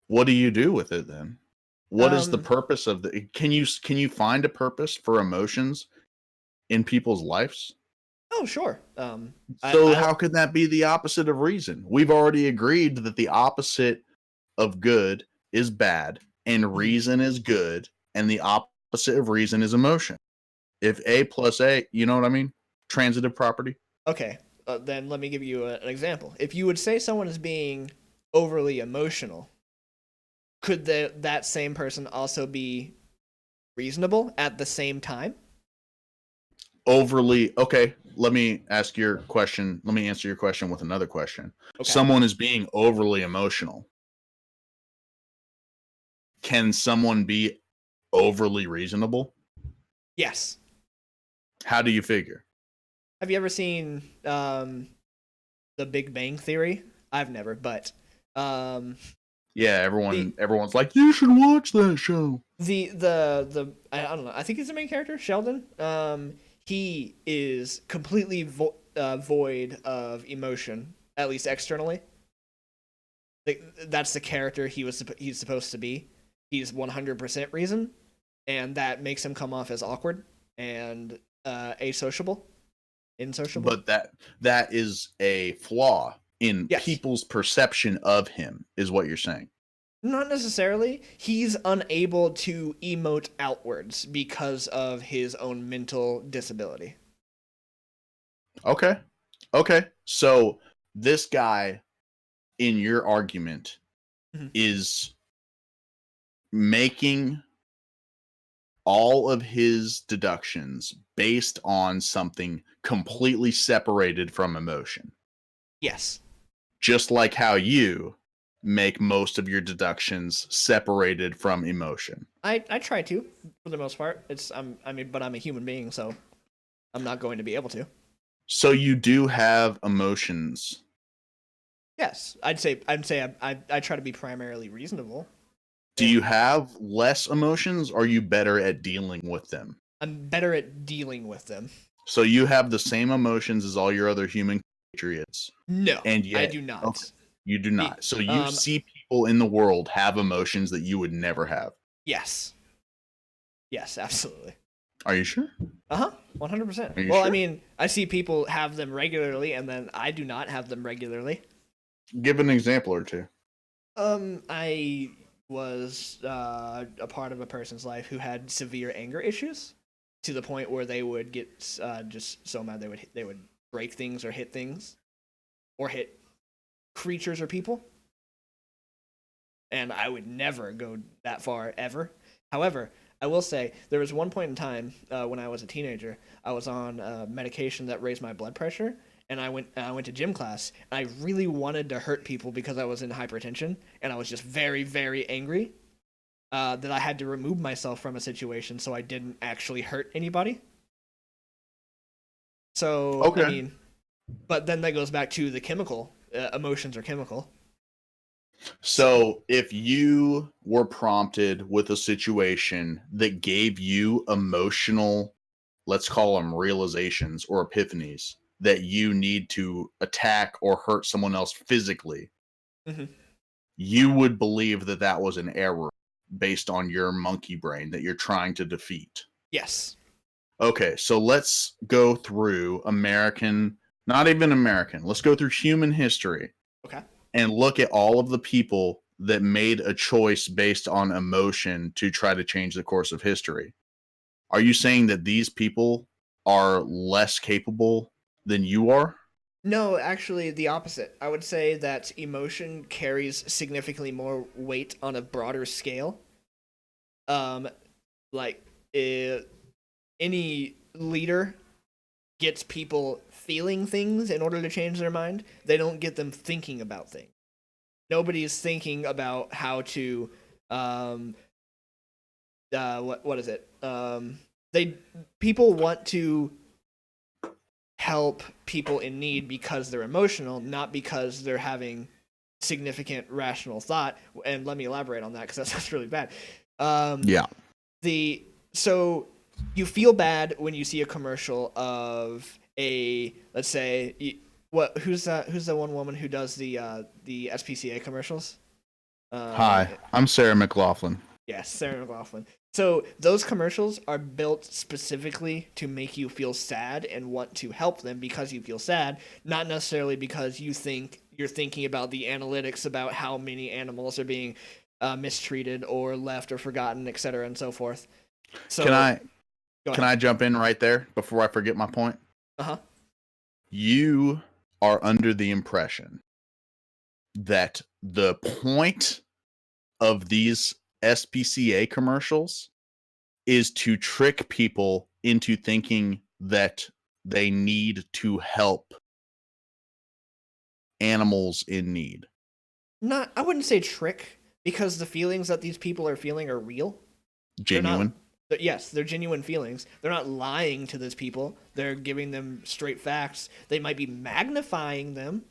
What do you do with it then? What is the purpose of the? Can you find a purpose for emotions in people's lives?
Oh, sure.
So
I
how could that be the opposite of reason? We've already agreed that the opposite of good is bad, and
mhm.
reason is good, and the opposite of reason is emotion. If A plus A, you know what I mean? Transitive property.
Okay. Then let me give you an example. If you would say someone is being overly emotional, could that same person also be reasonable at the same time?
Overly, okay, let me ask your question. Let me answer your question with another question.
Okay.
Someone is being overly emotional. Can someone be overly reasonable?
Yes.
How do you figure?
Have you ever seen The Big Bang Theory? I've never, but um,
Yeah,
the
everyone's like, you should watch that show.
the I don't know. I think he's the main character, Sheldon. He is completely void of emotion, at least externally. That's the character he's supposed to be. He's 100% reason, and that makes him come off as awkward and asociable, insociable.
But that is a flaw in
Yes.
people's perception of him, is what you're saying.
Not necessarily. He's unable to emote outwards because of his own mental disability.
Okay. Okay. So this guy in your argument
Mhm.
is making all of his deductions based on something completely separated from emotion.
Yes.
Just like how you make most of your deductions separated from emotion.
I try to for the most part. I mean, but I'm a human being, so I'm not going to be able to.
So you do have emotions.
Yes, I try to be primarily reasonable,
Do you
and
have less emotions? Or are you better at dealing with them?
I'm better at dealing with them.
So you have the same emotions as all your other human patriots,
No,
and
I
yet,
do
okay,
not.
you do
The
not. So you
um
see people in the world have emotions that you would never have.
yes. Yes, absolutely.
Are you sure?
Uh-huh. 100%.
Are you
Well, I
sure?
mean, I see people have them regularly and then I do not have them regularly.
Give an example or two.
I was a part of a person's life who had severe anger issues to the point where they would get just so mad they would break things or hit things or hit creatures or people, and I would never go that far ever. However, I will say there was one point in time when I was a teenager. I was on medication that raised my blood pressure, and I went to gym class. And I really wanted to hurt people because I was in hypertension, and I was just very very angry that I had to remove myself from a situation so I didn't actually hurt anybody. So I
Okay.
mean, but then that goes back to the chemical emotions are chemical. So
So if you were prompted with a situation that gave you emotional, let's call them realizations or epiphanies, that you need to attack or hurt someone else physically,
mhm.
you would believe that that was an error based on your monkey brain that you're trying to defeat.
Yes.
Okay, so let's go through American, not even American, let's go through human history
Okay.
and look at all of the people that made a choice based on emotion to try to change the course of history. Are you saying that these people are less capable than you are?
No, actually, the opposite. I would say that emotion carries significantly more weight on a broader scale. Um, like uh, any leader gets people feeling things in order to change their mind. They don't get them thinking about things. Nobody's thinking about how to um what is it? They people want to help people in need because they're emotional, not because they're having significant rational thought. And let me elaborate on that because that sounds really bad. Um,
Yeah.
the so you feel bad when you see a commercial of a, let's say, who's the one woman who does the SPCA commercials?
Hi, I'm Sarah McLaughlin.
Yes, Sarah McLaughlin. So those commercials are built specifically to make you feel sad and want to help them because you feel sad, not necessarily because you're thinking about the analytics about how many animals are being mistreated or left or forgotten, etc., and so forth.
Can
So
I
go
can
ahead.
I jump in right there before I forget my point?
Uh huh.
You are under the impression that the point of these SPCA commercials is to trick people into thinking that they need to help animals in need.
Not, I wouldn't say trick because the feelings that these people are feeling are real. They're not.
Genuine.
Yes, they're genuine feelings. They're not lying to these people. They're giving them straight facts. They might be magnifying them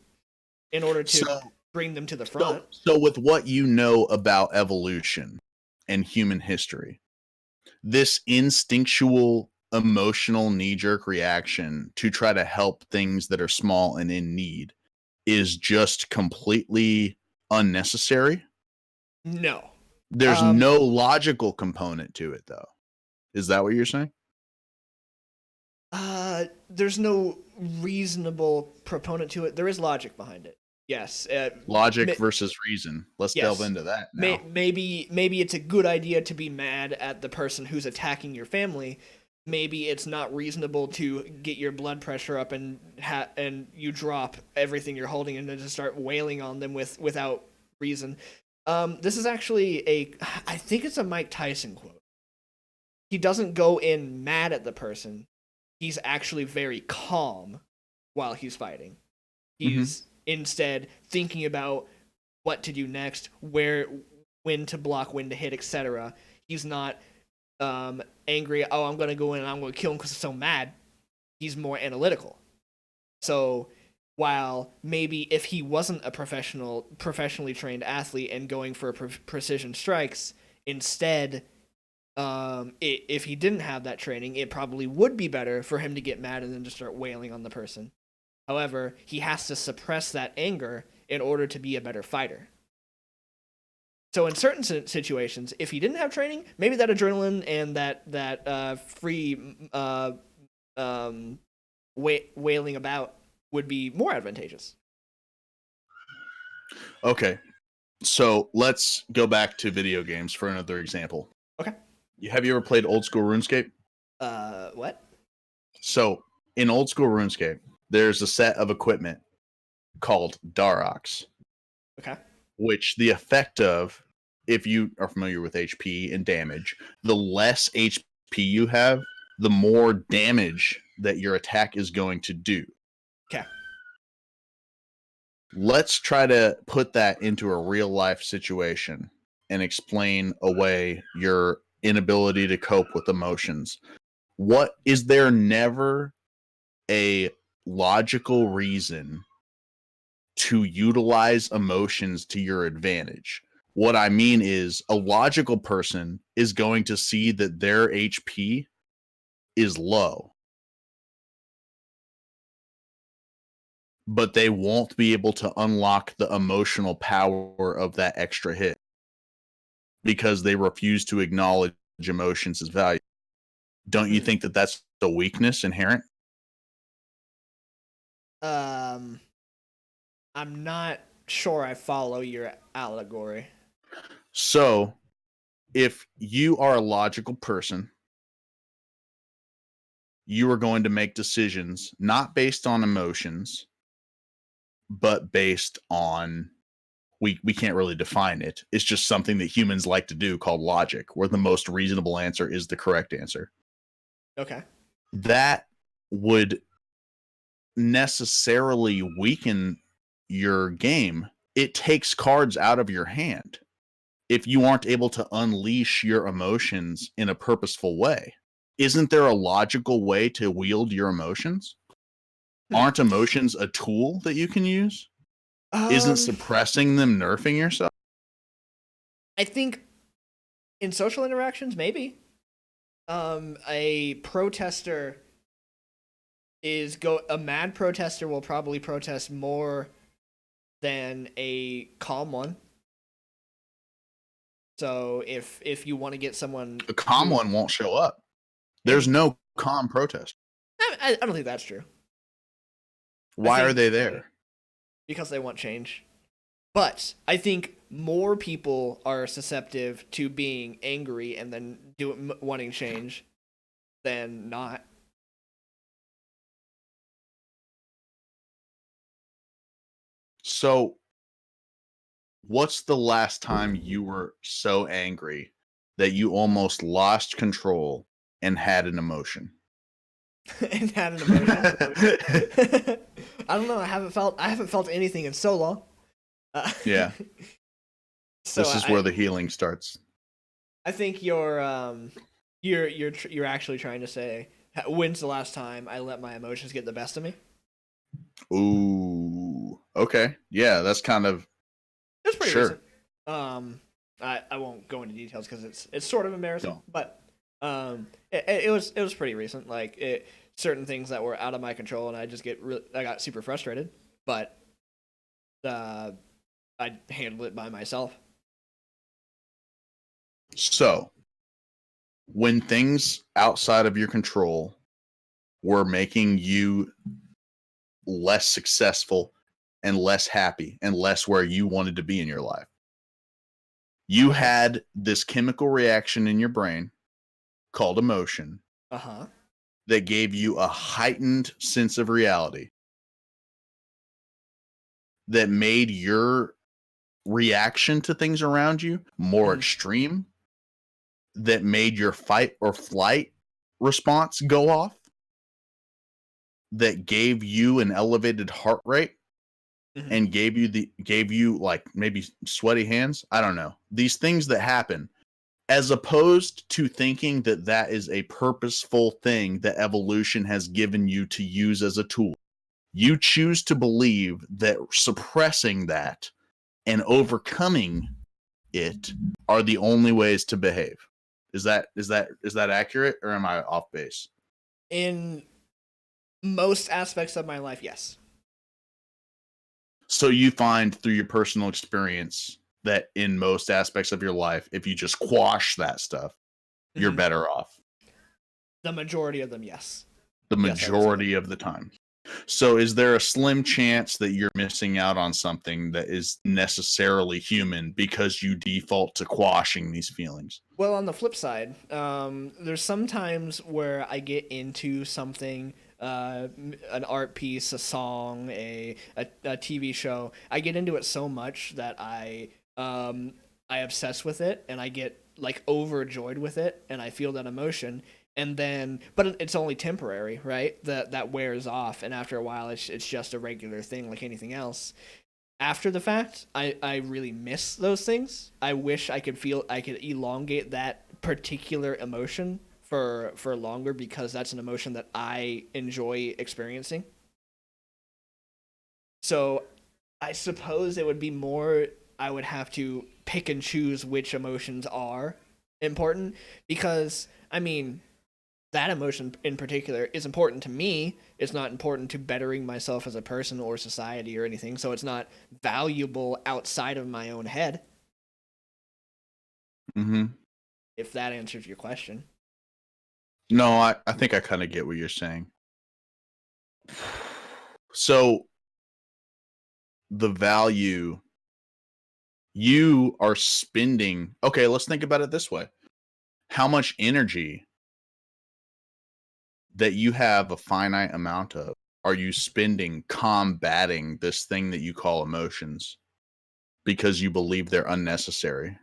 in order
So
to bring them to the
so
front.
so with what you know about evolution and human history, this instinctual emotional knee-jerk reaction to try to help things that are small and in need is just completely unnecessary.
No.
There's
Um,
no logical component to it though. Is that what you're saying?
there's no reasonable proponent to it. There is logic behind it. Yes.
Logic versus reason. Let's delve
Yes.
into that now.
Maybe it's a good idea to be mad at the person who's attacking your family. Maybe it's not reasonable to get your blood pressure up and you drop everything you're holding and then just start wailing on them without reason. This is actually I think it's a Mike Tyson quote. He doesn't go in mad at the person. He's actually very calm while he's fighting.
Mhm.
He's instead thinking about what to do next, when to block, when to hit, etc. He's not angry. Oh, I'm gonna go in and I'm gonna kill him because I'm so mad. He's more analytical. So while maybe if he wasn't a professionally trained athlete and going for precision strikes, instead, if he didn't have that training, it probably would be better for him to get mad and then just start wailing on the person. However, he has to suppress that anger in order to be a better fighter. So in certain situations, if he didn't have training, maybe that adrenaline and that free um, wailing about would be more advantageous.
Okay. So let's go back to video games for another example.
Okay.
Have you ever played old school RuneScape?
What?
So in old school RuneScape, there's a set of equipment called Darox,
Okay.
which the effect of, if you are familiar with HP and damage, the less HP you have, the more damage that your attack is going to do.
Okay.
Let's try to put that into a real life situation and explain away your inability to cope with emotions. What is there never a logical reason to utilize emotions to your advantage? What I mean is, a logical person is going to see that their HP is low, but they won't be able to unlock the emotional power of that extra hit because they refuse to acknowledge emotions as value. Don't you
Hmm.
think that that's the weakness inherent?
Um, I'm not sure I follow your allegory.
So, if you are a logical person, you are going to make decisions not based on emotions, but based on, we can't really define it. It's just something that humans like to do called logic, where the most reasonable answer is the correct answer.
Okay.
That would necessarily weaken your game. It takes cards out of your hand if you aren't able to unleash your emotions in a purposeful way. Isn't there a logical way to wield your emotions?
Hmm.
Aren't emotions a tool that you can use? Isn't
Um,
suppressing them nerfing yourself?
I think in social interactions, maybe. A protester a mad protester will probably protest more than a calm one. So if you want to get someone
The calm
who,
one won't show up. There's
and
no calm protest.
I don't think that's true. I
Why are
think
they there?
because they want change. But I think more people are susceptible to being angry and then wanting change than not.
So, what's the last time you were so angry that you almost lost control and had an emotion?
And had an emotion. I don't know. I haven't felt anything in so long. Uh,
Yeah,
so
this is where the healing starts.
I think you're actually trying to say, when's the last time I let my emotions get the best of me?
Ooh, okay. Yeah, that's kind of
It's pretty
sure.
recent. Um, I won't go into details because it's sort of embarrassing,
Don't.
but it was pretty recent. Like certain things that were out of my control, and I got super frustrated, but uh, I handled it by myself.
So, when things outside of your control were making you less successful and less happy and less where you wanted to be in your life, you
Okay.
had this chemical reaction in your brain called emotion
Uh huh.
that gave you a heightened sense of reality that made your reaction to things around you more
Hmm.
extreme, that made your fight or flight response go off, that gave you an elevated heart rate
Hmm.
and gave you like maybe sweaty hands. I don't know. These things that happen, as opposed to thinking that that is a purposeful thing that evolution has given you to use as a tool. You choose to believe that suppressing that and overcoming it are the only ways to behave. Is that accurate, or am I off base?
In most aspects of my life, yes.
So you find through your personal experience that in most aspects of your life, if you just quash that stuff, you're
Hmm.
better off
The majority of them, yes.
the
Yes, I will say that.
majority of the time. So is there a slim chance that you're missing out on something that is necessarily human because you default to quashing these feelings?
Well, on the flip side, there's some times where I get into something, an art piece, a song, a TV show. I get into it so much that I obsess with it, and I get like overjoyed with it, and I feel that emotion. And then, but it's only temporary, right? That wears off, and after a while, it's just a regular thing like anything else. After the fact, I really miss those things. I wish I could elongate that particular emotion for longer because that's an emotion that I enjoy experiencing. So I suppose it would be more I would have to pick and choose which emotions are important because I mean that emotion in particular is important to me. It's not important to bettering myself as a person or society or anything. So it's not valuable outside of my own head,
Mm-hmm.
if that answers your question.
No, I think I kind of get what you're saying. So the value you are spending, okay, let's think about it this way. How much energy that you have a finite amount of are you spending combating this thing that you call emotions because you believe they're unnecessary?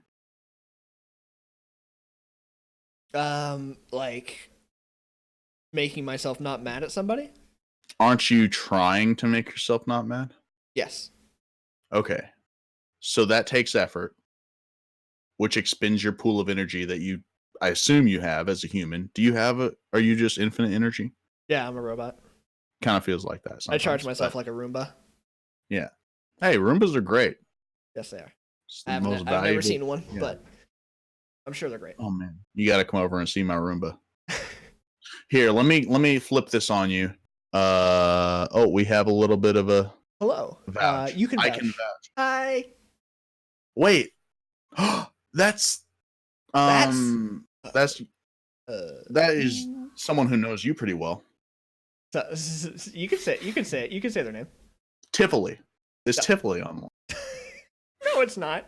Like making myself not mad at somebody?
Aren't you trying to make yourself not mad?
Yes.
Okay. So that takes effort, which expends your pool of energy that you I assume you have as a human. Do you have are you just infinite energy?
Yeah, I'm a robot.
Kind of feels like that
I charge
sometimes.
myself
But
like a Roomba.
yeah. Hey, Roombas are great.
Yes, they are.
It's the most
I've never
valuable.
seen one,
Yeah.
but I'm sure they're great.
Oh man. You got to come over and see my Roomba. Here, let me flip this on you. Oh, we have a little bit of a
Hello.
vouch.
You can
I can
vouch.
vouch.
Hi.
Wait. That's
That's
That's
uh,
that is someone who knows you pretty well.
you can say it. You can say their name.
Tivoli. Is
No,
Tivoli on one?
no it's not.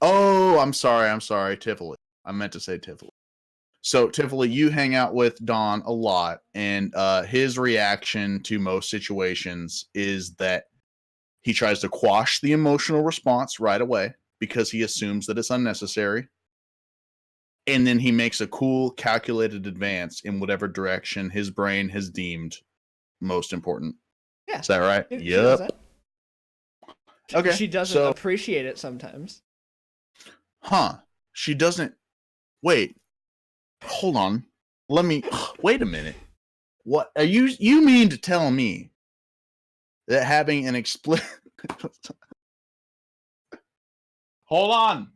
Oh, I'm sorry, Tivoli. I meant to say Tivoli. So Tivoli, you hang out with Don a lot, and his reaction to most situations is that he tries to quash the emotional response right away because he assumes that it's unnecessary. And then he makes a cool, calculated advance in whatever direction his brain has deemed most important.
Yeah,
Is that right?
she does
Yep.
that.
Okay.
She doesn't
So,
appreciate it sometimes.
She doesn't. Wait. Hold on. Let me. Wait a minute. What are you? You mean to tell me that having an explicit. Hold on.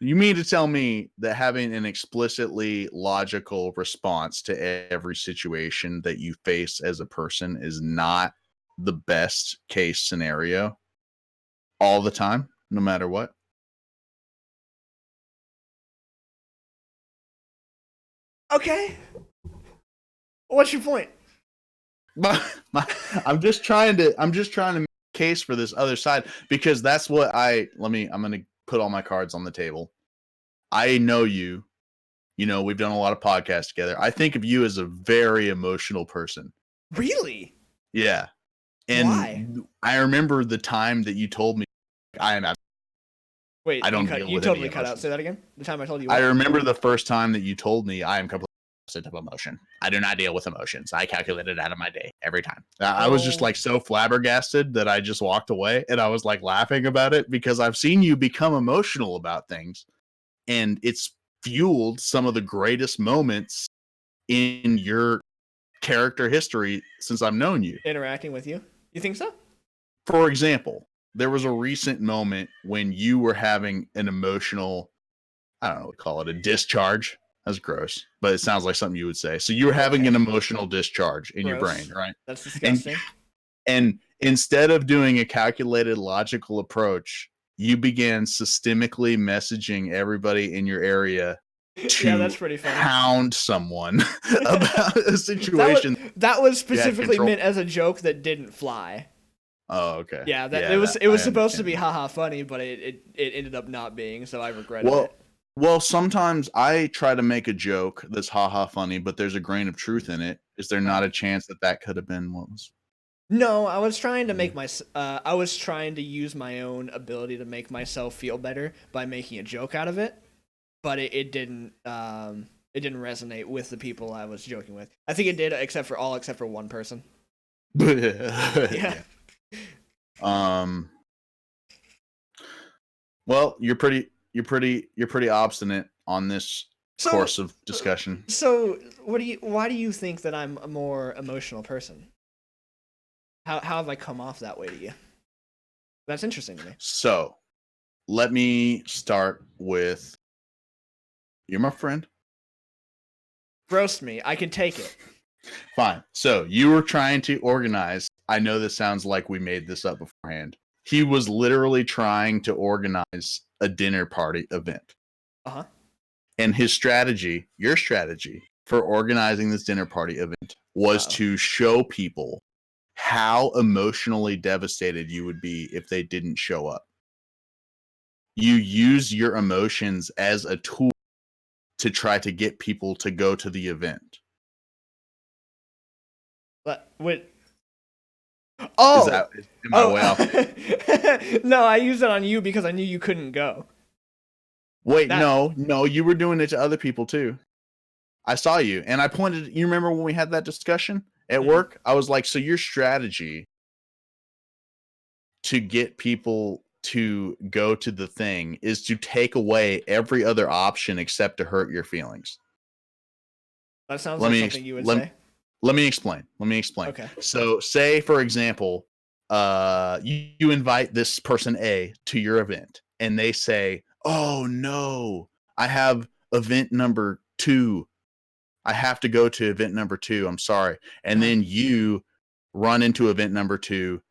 You mean to tell me that having an explicitly logical response to every situation that you face as a person is not the best case scenario all the time, no matter what?
Okay. What's your point?
My, my, I'm just trying to make a case for this other side because that's what I'm gonna put all my cards on the table. I know you. You know, we've done a lot of podcasts together. I think of you as a very emotional person.
Really?
Yeah.
Why?
And I remember the time that you told me I
Wait,
don't deal
you
with any
totally cut out. Say
emotions.
that again. The time I told you
I
what?
remember the first time that you told me I am completely opposite of emotion. I do not deal with emotions. I calculate it out of my day every time. I was just
Oh,
like so flabbergasted that I just walked away and I was like laughing about it because I've seen you become emotional about things and it's fueled some of the greatest moments in your character history since I've known you.
interacting with you. You think so?
For example, there was a recent moment when you were having an emotional, I don't know what to call it, a discharge. That's gross, but it sounds like something you would say. So you were having an
Okay.
emotional discharge in your brain,
Gross.
right?
That's
And
disgusting.
and instead of doing a calculated logical approach, you began systemically messaging everybody in your area
Yeah, that's
to
pretty funny.
hound someone about a
that was
situation
that was
you had
specifically
control.
meant as a joke that didn't fly.
Oh, okay.
Yeah, that
Yeah,
it was
I
supposed to
understand
be
that.
haha funny, but it ended up not being, so I regretted
Well,
it.
well, sometimes I try to make a joke that's haha funny, but there's a grain of truth in it. Is there
Uh,
not a chance that that could have been what was?
no, I was trying to
Yeah.
make I was trying to use my own ability to make myself feel better by making a joke out of it, but it didn't resonate with the people I was joking with. I think it did, except for one person. Yeah.
Yeah. Um. Well, you're pretty obstinate on this
So
course of discussion.
so why do you think that I'm a more emotional person? How have I come off that way to you? That's interesting to me.
So let me start with you're my friend.
Roast me. I can take it.
Fine. So you were trying to organize. I know this sounds like we made this up beforehand. He was literally trying to organize a dinner party event.
Uh-huh.
And his strategy, your strategy for organizing this dinner party event was
Uh-oh.
to show people how emotionally devastated you would be if they didn't show up. You use your emotions as a tool to try to get people to go to the event.
But wait.
Is
Oh.
that am I
Oh.
way off?
No, I used it on you because I knew you couldn't go.
Wait,
That
no, you were doing it to other people too. I saw you and I pointed, you remember when we had that discussion at
mm-mm.
work? I was like, so your strategy to get people to go to the thing is to take away every other option except to hurt your feelings.
That sounds
Let
like
me
something you would
let,
say.
let me explain. Let me explain.
Okay.
So, say for example, you invite this person A to your event, and they say, "Oh no, I have event number 2. I have to go to event number 2. I'm sorry." And
Uh-huh.
then you run into event number 2,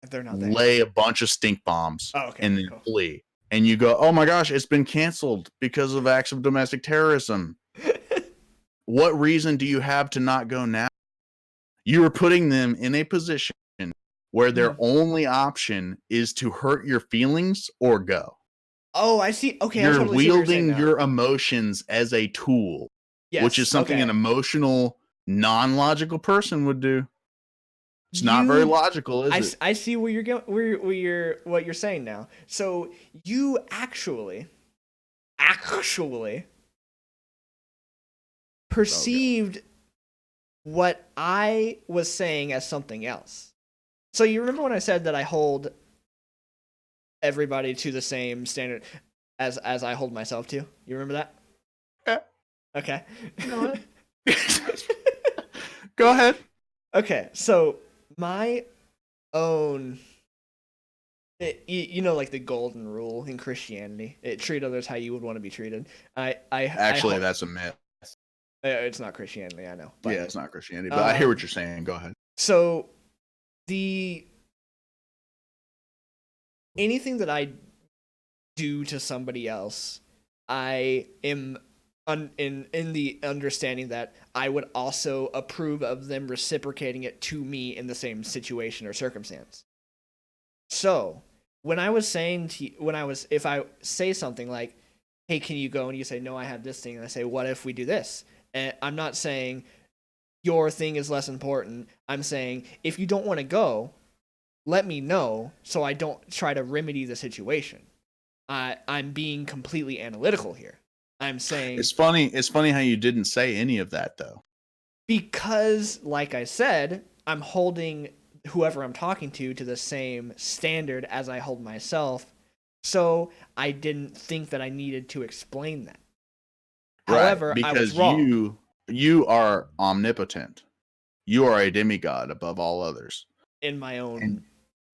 If they're not there.
lay a bunch of stink bombs,
Oh, okay.
and then
Cool.
flee. and you go, oh my gosh, it's been canceled because of acts of domestic terrorism. What reason do you have to not go now? You are putting them in a position where their only option is to hurt your feelings or go.
Oh, I see. Okay, I
You're
totally see what you're saying
wielding
now.
your emotions as a tool, which is
Yes.
something
Okay.
an emotional, non-logical person would do. It's not very
You,
logical, is it?
I see where you're going. What you're saying now. So you actually perceived what I was saying as something else. So you remember when I said that I hold everybody to the same standard as I hold myself to? You remember that?
Yeah.
Okay.
Go ahead. Go ahead.
Okay, so my own you know, like the golden rule in Christianity, treat others how you would want to be treated.
Actually, that's a myth.
It's not Christianity, I know. But,
Yeah, it's not Christianity, but I hear what you're saying. Go ahead.
So the anything that I do to somebody else, I am in the understanding that I would also approve of them reciprocating it to me in the same situation or circumstance. So when I was saying to you, if I say something like, "Hey, can you go?" and you say, "No, I have this thing," and I say, "What if we do this?" And I'm not saying your thing is less important. I'm saying if you don't want to go, let me know so I don't try to remedy the situation. I'm being completely analytical here. I'm saying
It's funny. It's funny how you didn't say any of that though.
because, like I said, I'm holding whoever I'm talking to the same standard as I hold myself. So I didn't think that I needed to explain that.
Right,
However, I was
because
wrong
you are omnipotent. You are a demigod above all others
in my
in,
own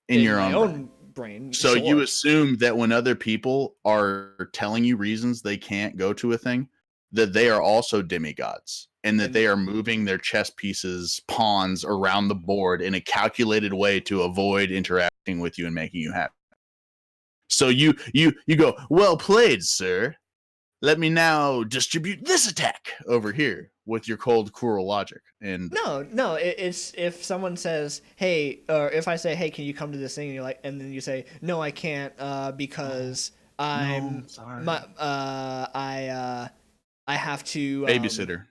in your own brain.
brain.
So you
Sure.
assume that when other people are telling you reasons they can't go to a thing, that they are also demigods and that
And
they are moving their chess pieces, pawns around the board in a calculated way to avoid interacting with you and making you happy. So you go, well played, sir. Let me now distribute this attack over here with your cold, cruel logic. And
no, it's if someone says, "Hey," or if I say, "Hey, can you come to this thing?" and you're like, and then you say, "No, I can't, because
no,
I'm
sorry,
my I have to
babysitter.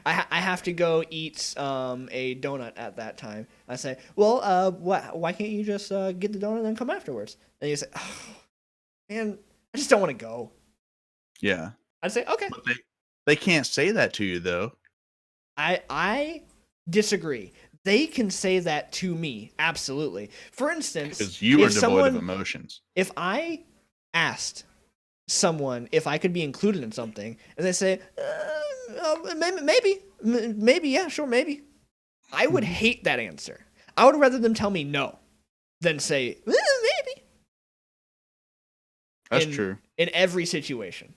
I have to go eat a donut at that time." I say, "Well, why can't you just get the donut and then come afterwards?" And you say, "Oh, man, I just don't want to go."
Yeah,
I'd say, "Okay."
but they can't say that to you though,
I disagree. They can say that to me, absolutely. For instance,
because you are devoid of emotions.
if I asked someone if I could be included in something, and they say, maybe, yeah, sure, maybe, I would hate that answer. I would rather them tell me no than say maybe
That's true.
in every situation.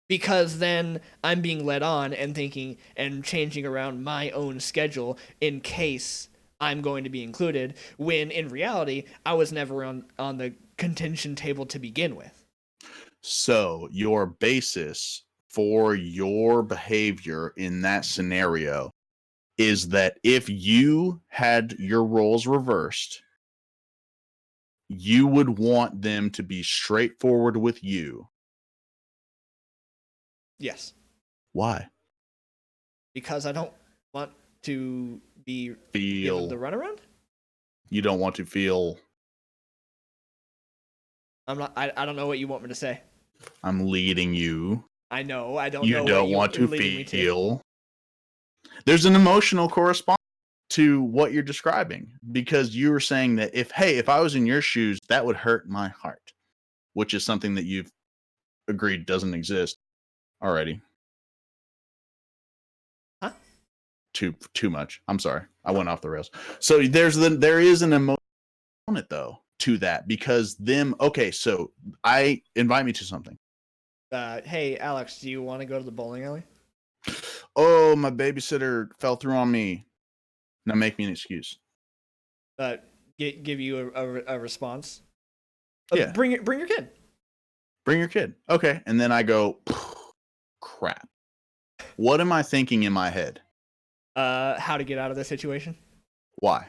Because then I'm being led on and thinking and changing around my own schedule in case I'm going to be included, when in reality I was never on the contention table to begin with.
So your basis for your behavior in that scenario is that if you had your roles reversed, you would want them to be straightforward with you.
Yes,
Why?
because I don't want to be given the
Feel
runaround.
you don't want to feel
I'm not. I don't know what you want me to say.
I'm leading you.
I know. I don't
You
know what
don't
you're
want to
leading me to.
feel. There's an emotional correspondence to what you're describing because you were saying that if I was in your shoes, that would hurt my heart, which is something that you've agreed doesn't exist already.
Huh?
Too much. I'm sorry. I went off the rails. So there is an emotion though to that because them okay, so I invite me to something.
Hey, Alex, do you want to go to the bowling alley?
Oh, my babysitter fell through on me. Now make me an excuse.
Uh, give you a response.
Yeah.
Bring your kid.
Bring your kid. Okay. And then I go, crap. What am I thinking in my head?
How to get out of this situation?
Why?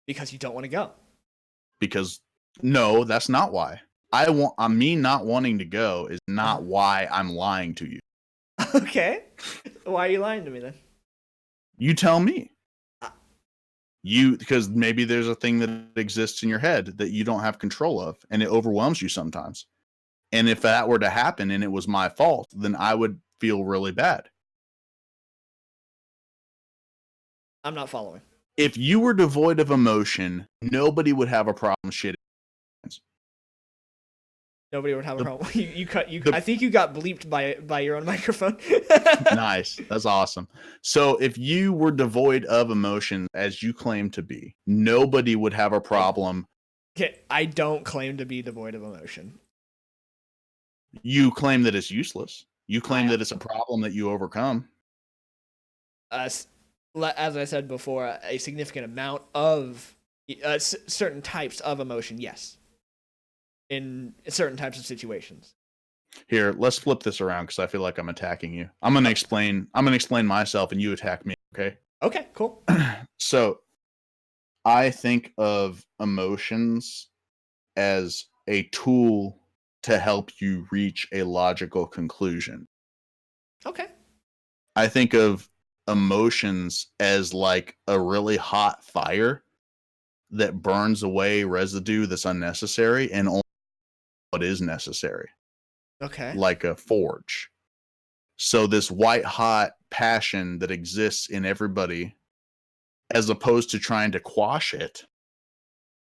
Because you don't want to go.
Because no, that's not why. Me not wanting to go is not why I'm lying to you.
Okay. Why are you lying to me then?
You tell me. Because maybe there's a thing that exists in your head that you don't have control of and it overwhelms you sometimes. And if that were to happen and it was my fault, then I would feel really bad.
I'm not following.
If you were devoid of emotion, nobody would have a problem shitting.
Nobody would have a
The-
problem. You cut.
the-
I think you got bleeped by your own microphone.
Nice. That's awesome. So if you were devoid of emotion as you claim to be, nobody would have a problem.
Okay, I don't claim to be devoid of emotion.
You claim that it's useless. You claim that it's a problem that you overcome.
As I said before, a significant amount of certain types of emotion, yes. In certain types of situations.
Here, let's flip this around because I feel like I'm attacking you. I'm gonna explain myself and you attack me, okay?
Okay, cool.
So I think of emotions as a tool to help you reach a logical conclusion.
Okay.
I think of emotions as like a really hot fire that burns away residue that's unnecessary and only what is necessary,
Okay.
like a forge. So this white hot passion that exists in everybody, as opposed to trying to quash it,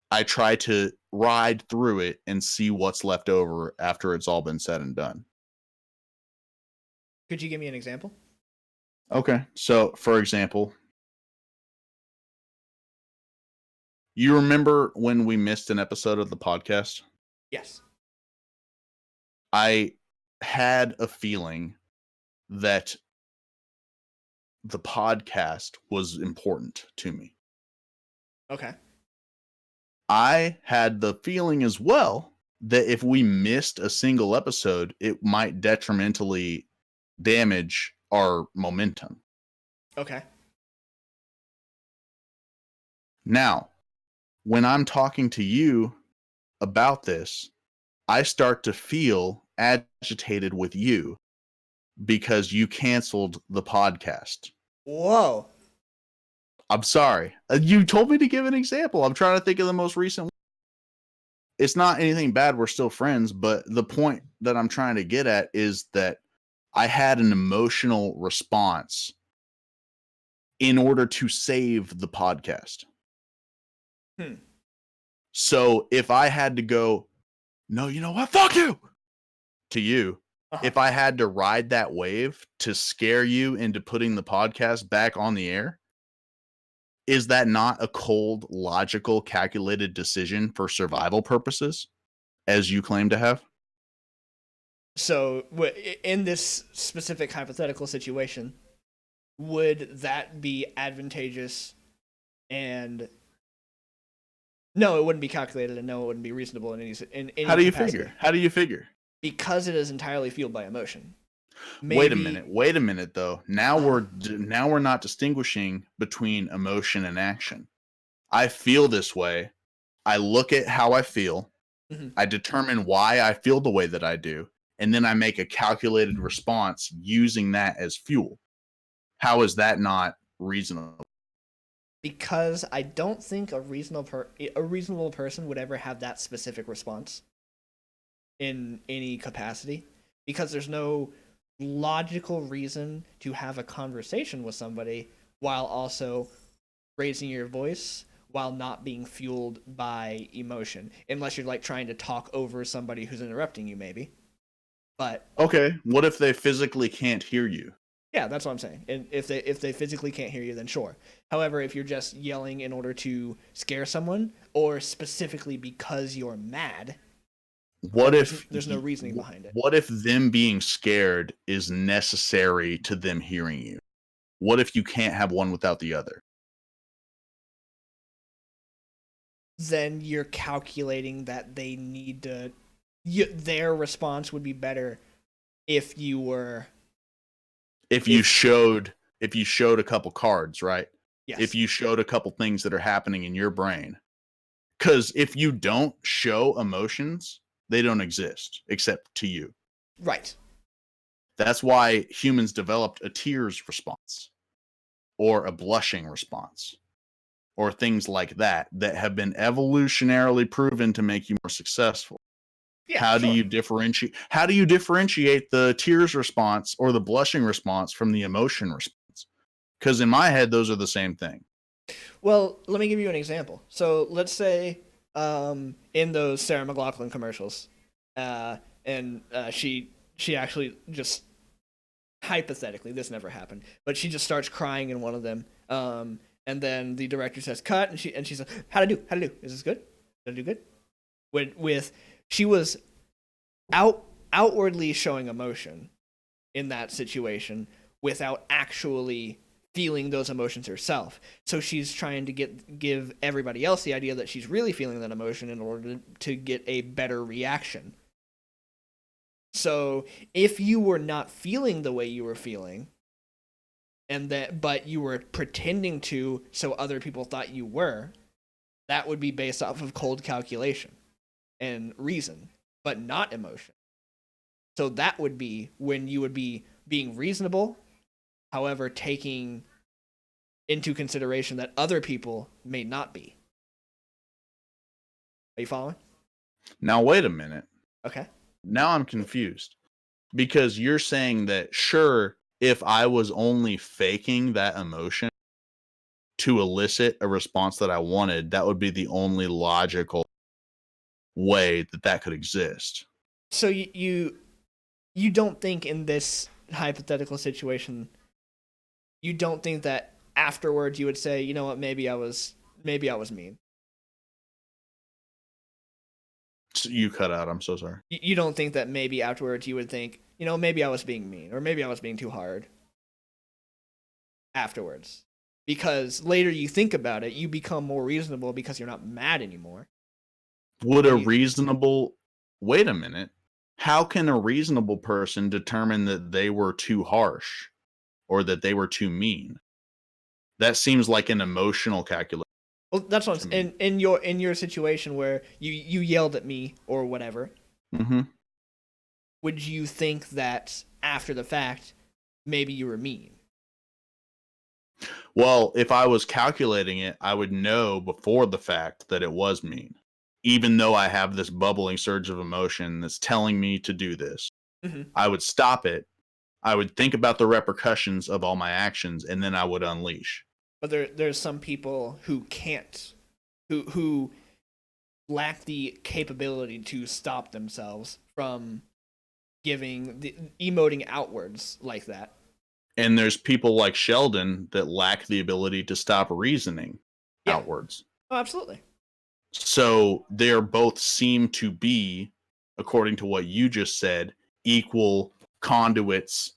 I try to ride through it and see what's left over after it's all been said and done.
Could you give me an example?
Okay. So, for example, you remember when we missed an episode of the podcast?
Yes.
I had a feeling that the podcast was important to me.
Okay.
I had the feeling as well that if we missed a single episode, it might detrimentally damage our momentum.
Okay.
Now, when I'm talking to you about this, I start to feel agitated with you because you canceled the podcast.
Whoa.
I'm sorry. You told me to give an example. I'm trying to think of the most recent one. It's not anything bad. We're still friends, but the point that I'm trying to get at is that I had an emotional response in order to save the podcast. So if I had to go, no, you know what? Fuck you to you. If I had to ride that wave to scare you into putting the podcast back on the air, is that not a cold, logical, calculated decision for survival purposes, as you claim to have?
So, in this specific hypothetical situation, would that be advantageous? And no, it wouldn't be calculated, and no, it wouldn't be reasonable in any.
How do you
capacity.
figure? How do you figure?
Because it is entirely fueled by emotion. Maybe,
Wait a minute though. Now we're not distinguishing between emotion and action. I feel this way. I look at how I feel.
Mm-hmm.
I determine why I feel the way that I do, and then I make a calculated response using that as fuel. How is that not reasonable?
Because I don't think a reasonable person would ever have that specific response in any capacity, because there's no logical reason to have a conversation with somebody while also raising your voice while not being fueled by emotion, unless you're like trying to talk over somebody who's interrupting you, maybe. But
okay, what if they physically can't hear you?
yeah, that's what I'm saying. And if they physically can't hear you, then sure. However, if you're just yelling in order to scare someone, or specifically because you're mad,
what if
there's no reasoning behind it?
What if them being scared is necessary to them hearing you? What if you can't have one without the other?
then you're calculating that they need to. Their response would be better if you were.
If
If
you showed a couple cards, right? If
yes,
you showed a couple things that are happening in your brain. Because if you don't show emotions, they don't exist except to you.
right.
That's why humans developed a tears response or a blushing response or things like that that have been evolutionarily proven to make you more successful.
Yeah, sure.
How do you differentiate the tears response or the blushing response from the emotion response? Because in my head, those are the same thing.
Well, let me give you an example. So let's say in those Sarah McLachlan commercials, and she actually just hypothetically, this never happened, but she just starts crying in one of them. And then the director says cut, and she says, how to do? Is this good? Did I do good? With she was outwardly showing emotion in that situation without actually feeling those emotions herself. So she's trying to give everybody else the idea that she's really feeling that emotion in order to get a better reaction. So if you were not feeling the way you were feeling, and that but you were pretending to so other people thought you were, that would be based off of cold calculation and reason, but not emotion. So that would be when you would be being reasonable, however taking into consideration that other people may not be. Are you following?
Now, wait a minute.
Okay.
Now I'm confused because you're saying that, sure, if I was only faking that emotion to elicit a response that I wanted, that would be the only logical way that that could exist.
So you don't think in this hypothetical situation, you don't think that afterwards you would say, you know what, maybe I was mean.
So you cut out. I'm so sorry.
You don't think that maybe afterwards you would think, you know, maybe I was being mean or maybe I was being too hard afterwards. Because later you think about it, you become more reasonable because you're not mad anymore.
Would
And
a
you
reasonable wait a minute? How can a reasonable person determine that they were too harsh or that they were too mean? That seems like an emotional calculation
well, that's what
to
I'm,
me.
in your situation where you yelled at me or whatever.
Hmm.
Would you think that after the fact, maybe you were mean?
Well, if I was calculating it, I would know before the fact that it was mean, even though I have this bubbling surge of emotion that's telling me to do this.
Mm-hmm.
I would stop it. I would think about the repercussions of all my actions, and then I would unleash.
But there's some people who can't, who lack the capability to stop themselves from giving the emoting outwards like that.
And there's people like Sheldon that lack the ability to stop reasoning
Yeah.
outwards.
Oh, absolutely.
So they're both seem to be, according to what you just said, equal conduits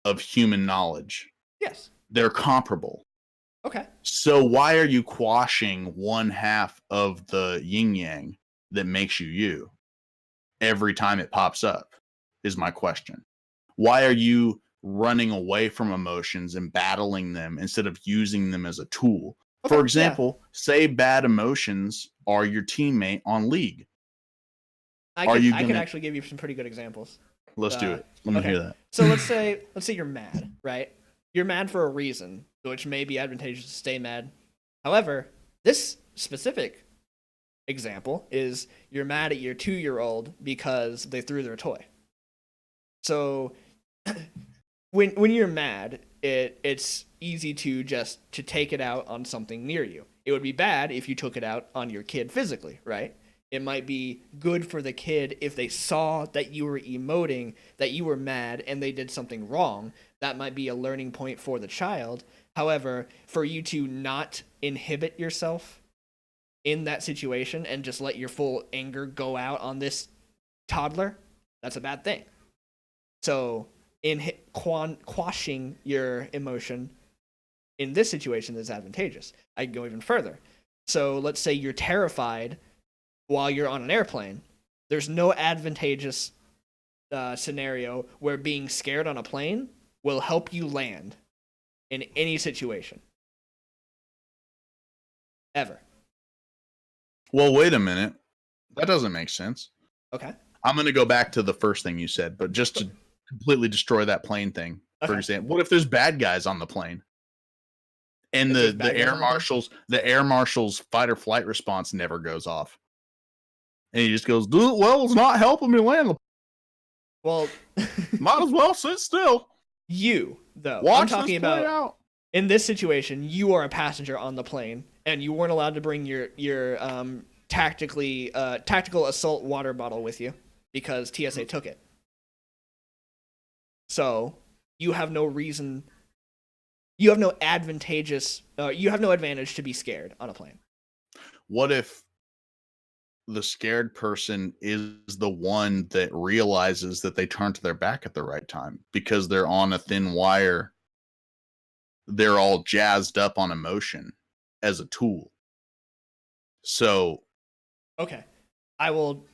of human knowledge.
Yes.
They're comparable.
Okay.
So why are you quashing one half of the yin yang that makes you you every time it pops up? Is my question. Why are you running away from emotions and battling them instead of using them as a tool? For
Okay. Yeah.
example, say bad emotions are your teammate on League.
I
Are
could
you
I could
gonna
actually give you some pretty good examples.
let's do
Uh,
it. Let me
okay.
hear that.
So let's say you're mad, right? You're mad for a reason, which may be advantageous to stay mad. However, this specific example is you're mad at your 2-year-old because they threw their toy. So when you're mad, it's easy to take it out on something near you. It would be bad if you took it out on your kid physically, right? It might be good for the kid if they saw that you were emoting, that you were mad, and they did something wrong. That might be a learning point for the child. However, for you to not inhibit yourself in that situation and just let your full anger go out on this toddler, that's a bad thing. So, in quashing your emotion in this situation is advantageous. I can go even further. So let's say you're terrified while you're on an airplane. There's no advantageous scenario where being scared on a plane will help you land in any situation. Ever.
Well, wait a minute. That doesn't make sense.
Okay.
I'm going to go back to the first thing you said, but just to completely destroy that plane thing, for
Okay.
example, what if there's bad guys on the plane? And
If there's
the
bad guys
air
on the plane?
marshal's fight or flight response never goes off. And he just goes, "Dude, well, it's not helping me land.
Well,
Might as well sit still.
you, though. I'm
Watch
talking
this play
about
out."
in this situation, you are a passenger on the plane, and you weren't allowed to bring your tactical assault water bottle with you because TSA took it. So you have no reason. You have no advantageous. You have no advantage to be scared on a plane.
What if the scared person is the one that realizes that they turn to their back at the right time because they're on a thin wire? They're all jazzed up on emotion as a tool. So,
Okay, I will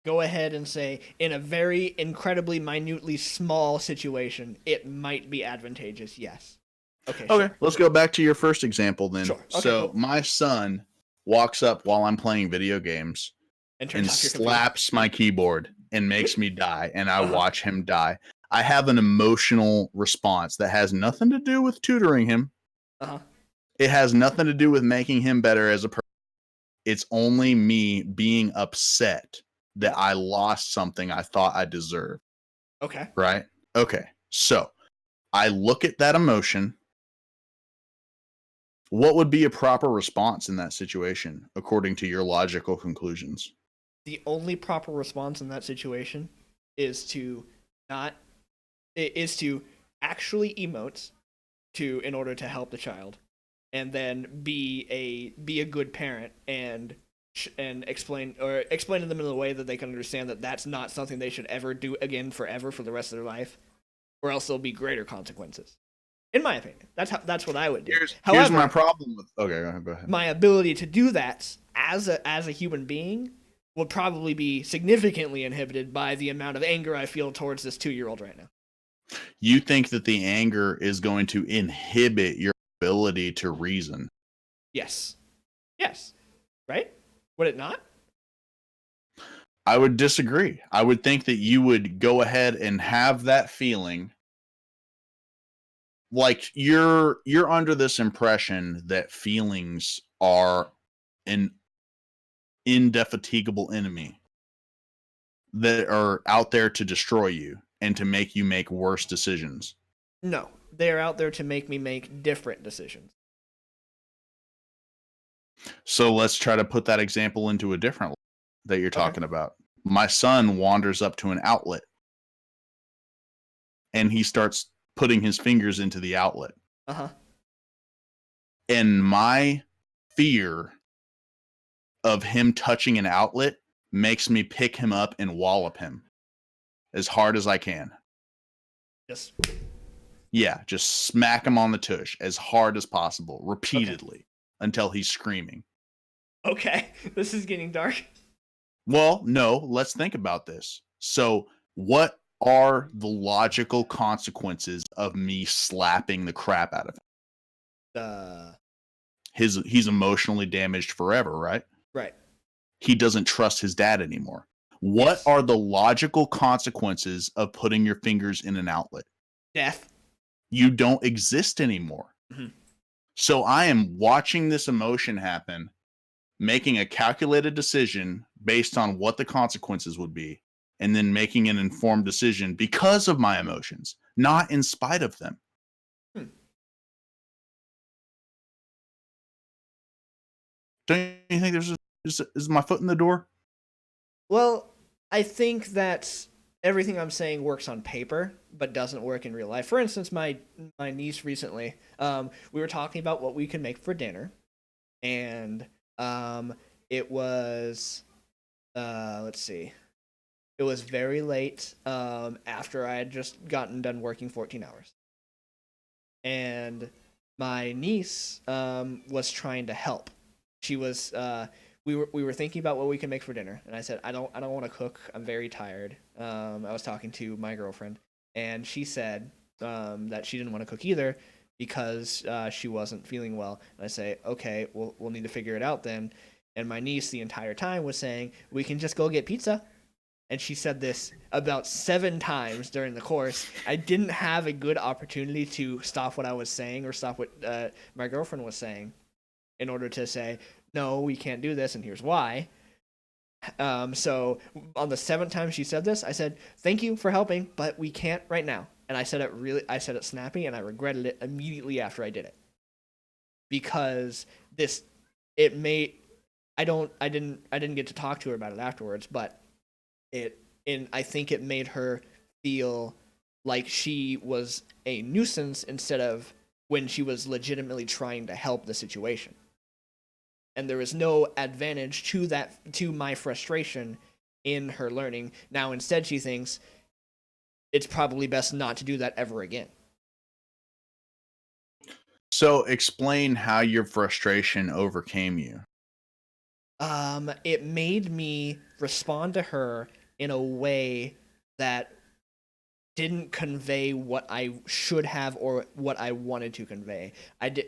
go ahead and say in a very incredibly minutely small situation, it might be advantageous. Yes. Okay. Sure.
let's go back to your first example then.
Sure. Okay,
So,
cool.
my son walks up while I'm playing video games
And
and
turns off your computer.
slaps my keyboard and makes me die, and I
Uh-huh.
watch him die. I have an emotional response that has nothing to do with tutoring him.
Uh-huh.
It has nothing to do with making him better as a person. It's only me being upset that I lost something I thought I deserved.
Okay.
Right? Okay. So I look at that emotion. What would be a proper response in that situation, according to your logical conclusions?
The only proper response in that situation is to not is to actually emote to in order to help the child, and then be a good parent and explain to them in a way that they can understand that that's not something they should ever do again forever for the rest of their life, or else there'll be greater consequences. In my opinion, that's what I would do.
Here's my problem with. Okay, go ahead.
My ability to do that as a human being would probably be significantly inhibited by the amount of anger I feel towards this 2-year-old right now.
You think that the anger is going to inhibit your ability to reason?
Yes. Yes. Right? Would it not?
I would disagree. I would think that you would go ahead and have that feeling. Like you're under this impression that feelings are an indefatigable enemy that are out there to destroy you and to make you make worse decisions.
No. They're out there to make me make different decisions.
So let's try to put that example into a different that you're talking about. My son wanders up to an outlet and he starts putting his fingers into the outlet.
Uh-huh.
And my fear of him touching an outlet makes me pick him up and wallop him as hard as I can.
Just
smack him on the tush as hard as possible, repeatedly, until he's screaming.
Okay. This is getting dark.
Well, no, let's think about this. So, what are the logical consequences of me slapping the crap out of him? He's emotionally damaged forever, right?
Right.
He doesn't trust his dad anymore. What are the logical consequences of putting your fingers in an outlet?
Death.
You don't exist anymore.
Mm-hmm.
So I am watching this emotion happen, making a calculated decision based on what the consequences would be, and then making an informed decision because of my emotions, not in spite of them. Don't you think is my foot in the door?
Well, I think that everything I'm saying works on paper, but doesn't work in real life. For instance, my niece recently, we were talking about what we could make for dinner, and it was, let's see, it was very late after I had just gotten done working 14 hours, and my niece was trying to help. She was we were thinking about what we can make for dinner, and I said I don't want to cook. I'm very tired. I was talking to my girlfriend, and she said that she didn't want to cook either because she wasn't feeling well. And I say, okay, we'll need to figure it out then. And my niece the entire time was saying we can just go get pizza. And she said this about 7 times during the course. I didn't have a good opportunity to stop what I was saying or stop what my girlfriend was saying in order to say, no, we can't do this, and here's why. So on the 7th time she said this, I said, thank you for helping, but we can't right now. And I said it snappy, and I regretted it immediately after I did it. Because it made, I didn't get to talk to her about it afterwards, but I think it made her feel like she was a nuisance instead of when she was legitimately trying to help the situation. And there is no advantage to my frustration in her learning. Now instead she thinks it's probably best not to do that ever again.
So explain how your frustration overcame you.
It made me respond to her in a way that didn't convey what I should have or what I wanted to convey.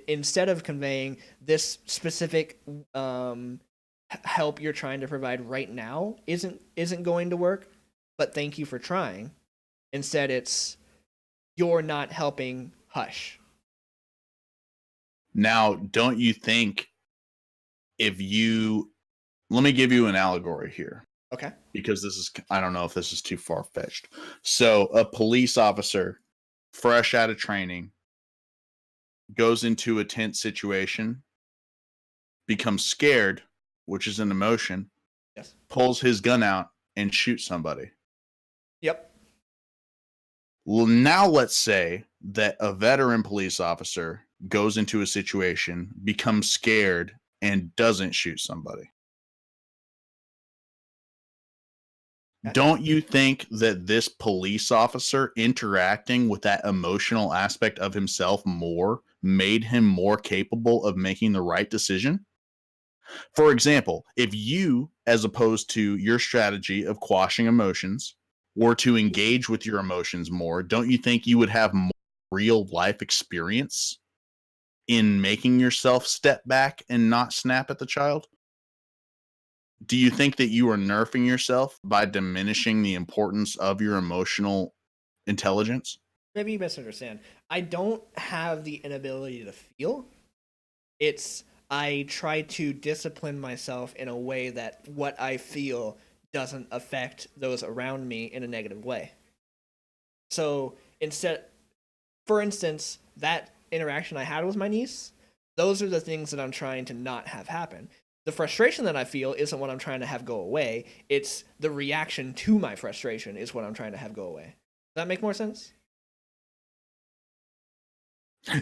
Instead of conveying this specific help you're trying to provide right now isn't going to work, but thank you for trying. Instead, it's you're not helping. Hush.
Now, don't you think if you let me give you an allegory here
Okay.
because I don't know if this is too far fetched. So, a police officer, fresh out of training, goes into a tense situation, becomes scared, which is an emotion,
Yes.
pulls his gun out and shoots somebody.
Yep.
Well, now let's say that a veteran police officer goes into a situation, becomes scared, and doesn't shoot somebody.
Okay.
Don't you think that this police officer interacting with that emotional aspect of himself more made him more capable of making the right decision? For example, if you, as opposed to your strategy of quashing emotions, were to engage with your emotions more, don't you think you would have more real life experience in making yourself step back and not snap at the child? Do you think that you are nerfing yourself by diminishing the importance of your emotional intelligence?
Maybe you misunderstand. I don't have the inability to feel. It's I try to discipline myself in a way that what I feel doesn't affect those around me in a negative way. So instead, for instance, that interaction I had with my niece, those are the things that I'm trying to not have happen. The frustration that I feel isn't what I'm trying to have go away. It's the reaction to my frustration is what I'm trying to have go away. Does that make more sense?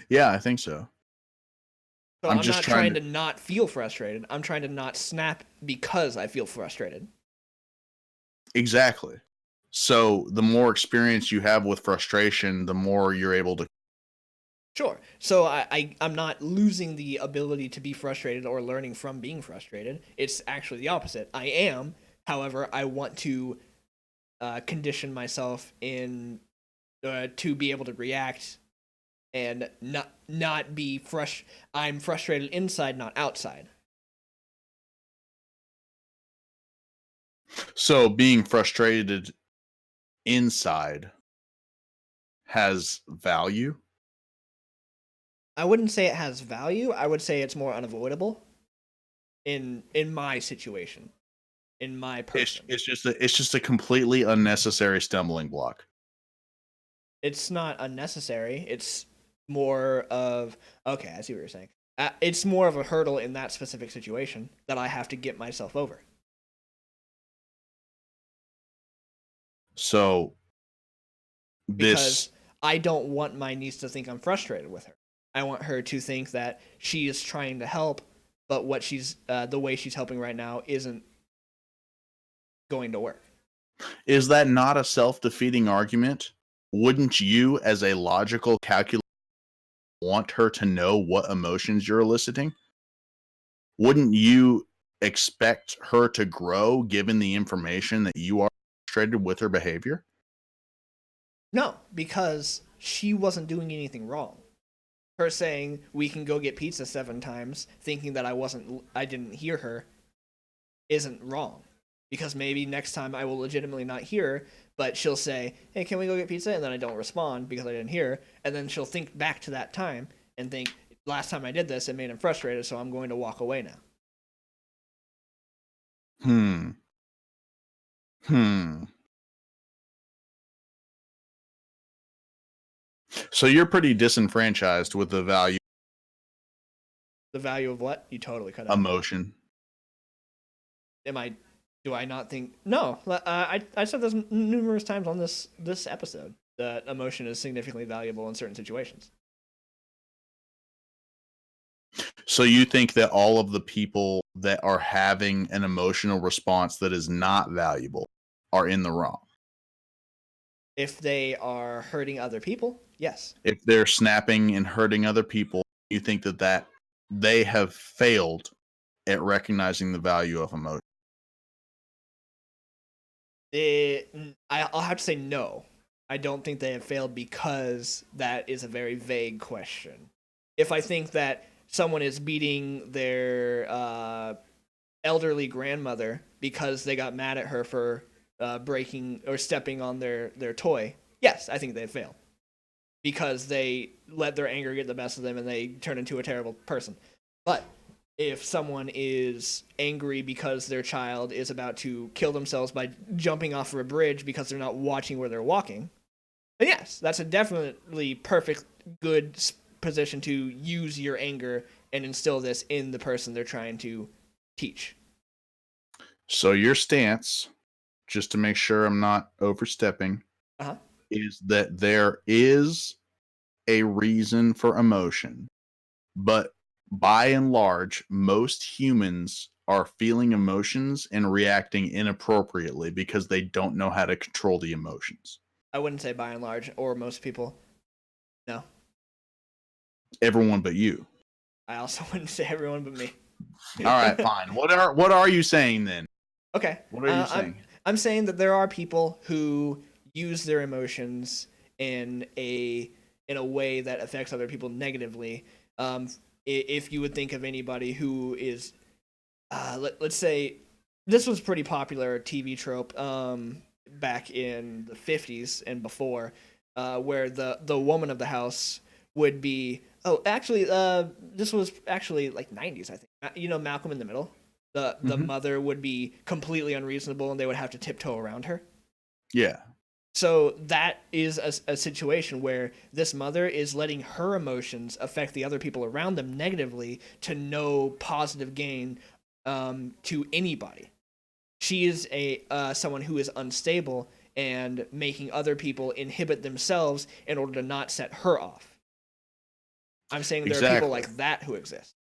Yeah, I think so.
So
I'm
I'm
just
not
trying
trying
to
to not feel frustrated. I'm trying to not snap because I feel frustrated.
exactly. So the more experience you have with frustration, the more you're able to.
Sure. So I'm not losing the ability to be frustrated or learning from being frustrated. It's actually the opposite. I am. However, I want to condition myself in to be able to react and not be I'm frustrated inside, not outside.
So being frustrated inside has value.
I wouldn't say it has value. I would say it's more unavoidable in my situation, in my
It's
person.
it's just a completely unnecessary stumbling block.
It's not unnecessary. It's more of okay. I see what you're saying. It's more of a hurdle in that specific situation that I have to get myself over
So
because
this
I don't want my niece to think I'm frustrated with her. I want her to think that she is trying to help, but what she's the way she's helping right now isn't going to work.
is that not a self-defeating argument? Wouldn't you, as a logical calculator, want her to know what emotions you're eliciting? wouldn't you expect her to grow given the information that you are frustrated with her behavior?
No, because she wasn't doing anything wrong. Her saying we can go get pizza 7 times, thinking that I didn't hear her, isn't wrong. Because maybe next time I will legitimately not hear her, but she'll say, "Hey, can we go get pizza?" And then I don't respond because I didn't hear her, and then she'll think back to that time and think, "Last time I did this, it made him frustrated, so I'm going to walk away now."
Hmm. Hmm. So you're pretty disenfranchised with the value
The value of what? You totally cut out.
emotion.
Am I? Do I not think? No, I said this numerous times on this episode that emotion is significantly valuable in certain situations.
So you think that all of the people that are having an emotional response that is not valuable are in the wrong?
If they are hurting other people, yes.
If they're snapping and hurting other people, you think that they have failed at recognizing the value of emotion.
I'll have to say no. I don't think they have failed because that is a very vague question. If I think that someone is beating their elderly grandmother because they got mad at her for breaking or stepping on their toy, yes, I think they failed because they let their anger get the best of them and they turn into a terrible person. But if someone is angry because their child is about to kill themselves by jumping off of a bridge because they're not watching where they're walking, then yes, that's a definitely perfect, good position to use your anger and instill this in the person they're trying to teach.
So your stance, just to make sure I'm not overstepping,
Uh huh.
is that there is a reason for emotion, but by and large, most humans are feeling emotions and reacting inappropriately because they don't know how to control the emotions.
I wouldn't say by and large, or most people. No.
Everyone but you.
I also wouldn't say everyone but me.
All right, fine. What are you saying then?
Okay.
What are you
I'm
saying?
I'm saying that there are people who use their emotions in a way that affects other people negatively. If you would think of anybody who is, let's say, this was pretty popular TV trope back in the 50s and before, where the woman of the house would be. Oh, actually, this was actually like 90s, I think. You know, Malcolm in the Middle. The
Hmm.
mother would be completely unreasonable, and they would have to tiptoe around her.
Yeah.
So that is a situation where this mother is letting her emotions affect the other people around them negatively to no positive gain to anybody. She is a someone who is unstable and making other people inhibit themselves in order to not set her off. I'm saying there are people
Exactly.
like that who exist.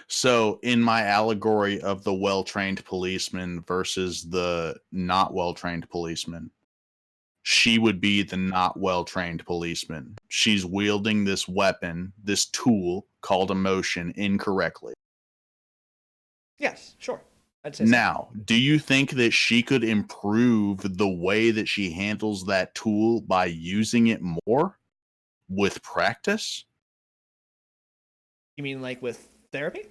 So, in my allegory of the well trained policeman versus the not well trained policeman, she would be the not well trained policeman. She's wielding this weapon, this tool called emotion incorrectly.
Yes, sure, I'd say so.
Now, do you think that she could improve the way that she handles that tool by using it more with practice?
You mean like with therapy?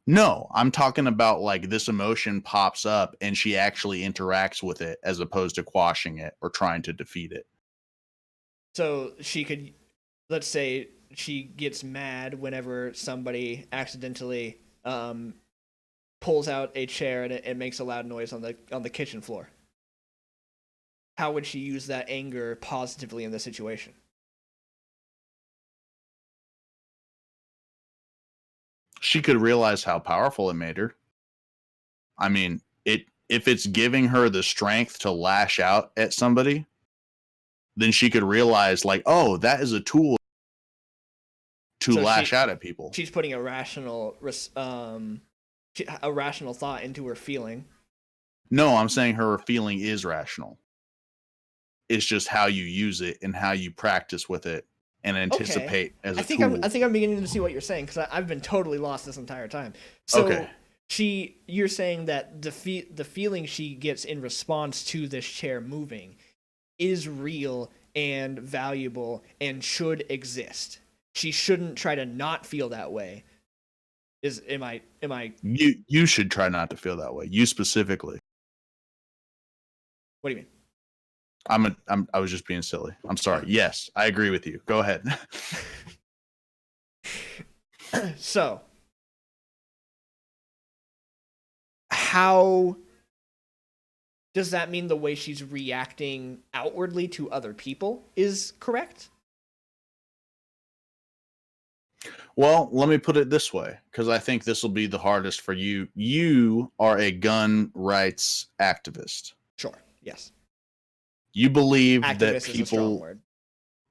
No, I'm talking about like this emotion pops up and she actually interacts with it as opposed to quashing it or trying to defeat it.
So she could, let's say, she gets mad whenever somebody accidentally pulls out a chair and it makes a loud noise on the kitchen floor. How would she use that anger positively in the situation?
She could realize how powerful it made her. I mean, it if it's giving her the strength to lash out at somebody, then she could realize like, "Oh, that is a tool to
So
lash out at people."
she's putting a rational thought into her feeling.
No, I'm saying her feeling is rational. It's just how you use it and how you practice with it and
Okay.
anticipate as
I
a
think I'm
tool.
I think I'm beginning to see what you're saying because I've been totally lost this entire time.
Okay.
So you're saying that the feeling she gets in response to this chair moving is real and valuable and should exist. She shouldn't try to not feel that way. Is am I
You should try not to feel that way. You specifically.
what do you mean?
I was just being silly. I'm sorry. Yes, I agree with you. Go ahead.
So, how does that mean the way she's reacting outwardly to other people is correct?
Well, let me put it this way, because I think this will be the hardest for you. You are a gun rights activist.
Sure. Yes.
You believe that
Activist is a strong
people,
word.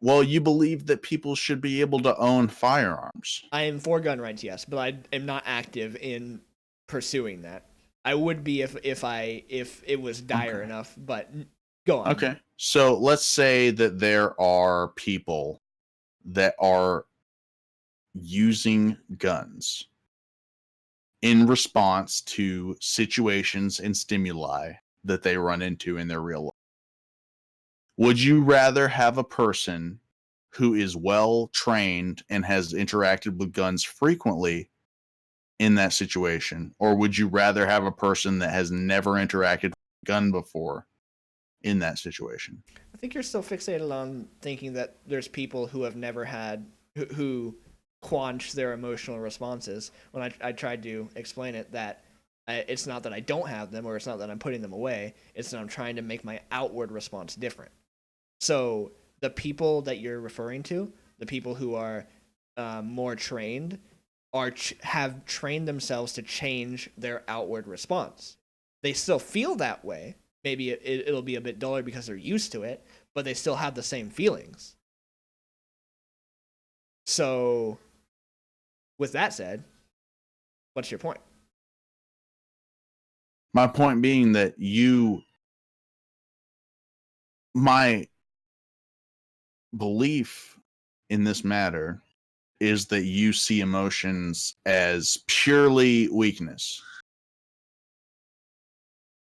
well, you believe that people should be able to own firearms.
I am for gun rights, yes, but I am not active in pursuing that. I would be if it was dire
Okay.
enough, but go on.
Okay. So let's say that there are people that are using guns in response to situations and stimuli that they run into in their real life. Would you rather have a person who is well trained and has interacted with guns frequently in that situation, or would you rather have a person that has never interacted with a gun before in that situation?
I think you're still fixated on thinking that there's people who have never had who quench their emotional responses. When I tried to explain it, that it's not that I don't have them, or it's not that I'm putting them away. It's that I'm trying to make my outward response different. So the people that you're referring to, the people who are more trained, have trained themselves to change their outward response. They still feel that way. Maybe it'll be a bit duller because they're used to it, but they still have the same feelings. So, with that said, what's your point?
My point being that my belief in this matter is that you see emotions as purely weakness.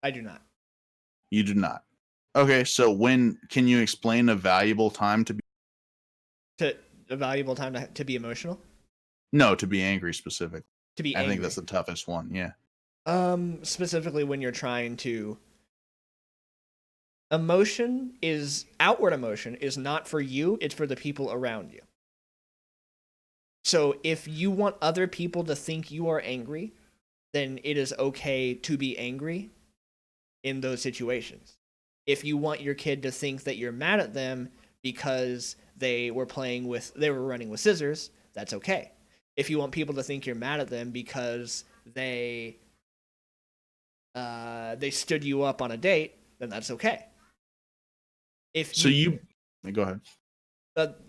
I do not.
You do not. Okay, so when can you explain a valuable time to be
To a valuable time to be emotional,
no, to be angry specifically?
to be
I think that's
angry.
the toughest one. Yeah.
Specifically when you're trying to emotion is outward emotion is not for you, it's for the people around you. So if you want other people to think you are angry, then it is okay to be angry in those situations. If you want your kid to think that you're mad at them because they were running with scissors, that's okay. If you want people to think you're mad at them because they stood you up on a date, then that's okay. If
So
you
you go ahead.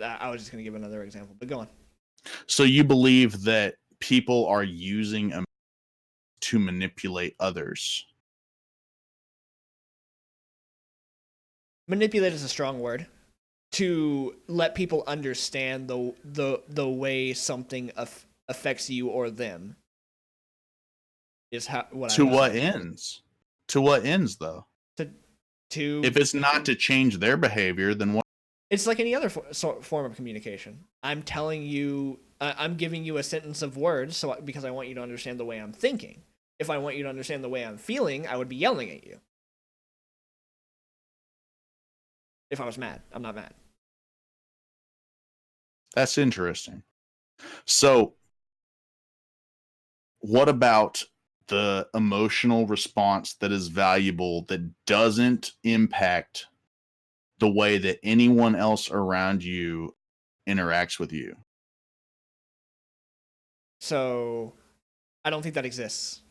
I was just going to give another example, but go on.
So you believe that people are using to manipulate others.
Manipulate is a strong word. To let people understand the way something affects you or them is what I
To
would
what
say.
ends? To what ends though?
To to
If it's not to change their behavior, then what?
It's like any other form of communication. I'm telling you, I'm giving you a sentence of words, because I want you to understand the way I'm thinking. If I want you to understand the way I'm feeling, I would be yelling at you. If I was mad, I'm not mad.
That's interesting. So, what about the emotional response that is valuable that doesn't impact the way that anyone else around you interacts with you?
So I don't think that exists.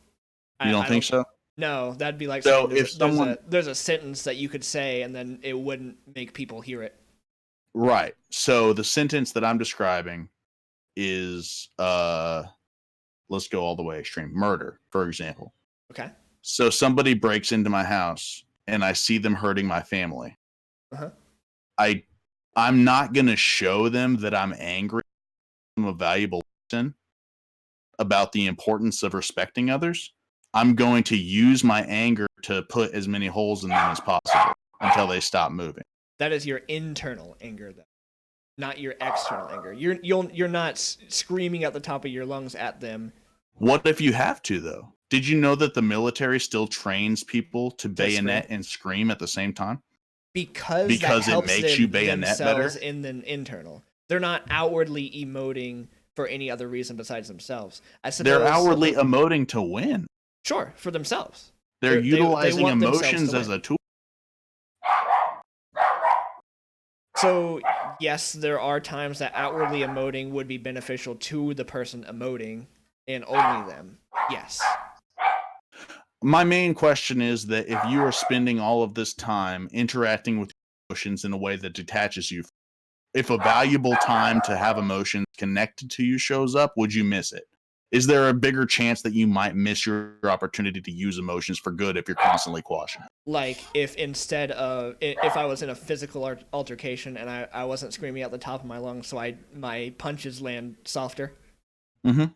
You don't
I
think
don't.
so?
No, that'd be like saying
So, if someone,
there's a sentence that you could say and then it wouldn't make people hear it.
right. So, the sentence that I'm describing is let's go all the way extreme. Murder, for example.
Okay.
So somebody breaks into my house and I see them hurting my family.
Uh huh.
I I'm not going to show them that I'm angry. I'm a valuable lesson about the importance of respecting others. I'm going to use my anger to put as many holes in them as possible until they stop moving.
That is your internal anger, though, not your external anger. You're not screaming at the top of your lungs at them.
What if you have to, though? Did you know that the military still trains people to bayonet and scream at the same time?
Because that
it
helps
makes you bayonet
themselves
better?
in the internal. They're not outwardly emoting for any other reason besides themselves. I suppose
they're outwardly emoting to win.
Sure, for themselves.
They're utilizing emotions as a tool.
So, yes, there are times that outwardly emoting would be beneficial to the person emoting, and only them. Yes.
My main question is that if you are spending all of this time interacting with emotions in a way that detaches you, if a valuable time to have emotions connected to you shows up, would you miss it? Is there a bigger chance that you might miss your opportunity to use emotions for good if you're constantly quashing?
Like if I was in a physical altercation and I wasn't screaming at the top of my lungs, so my punches land softer,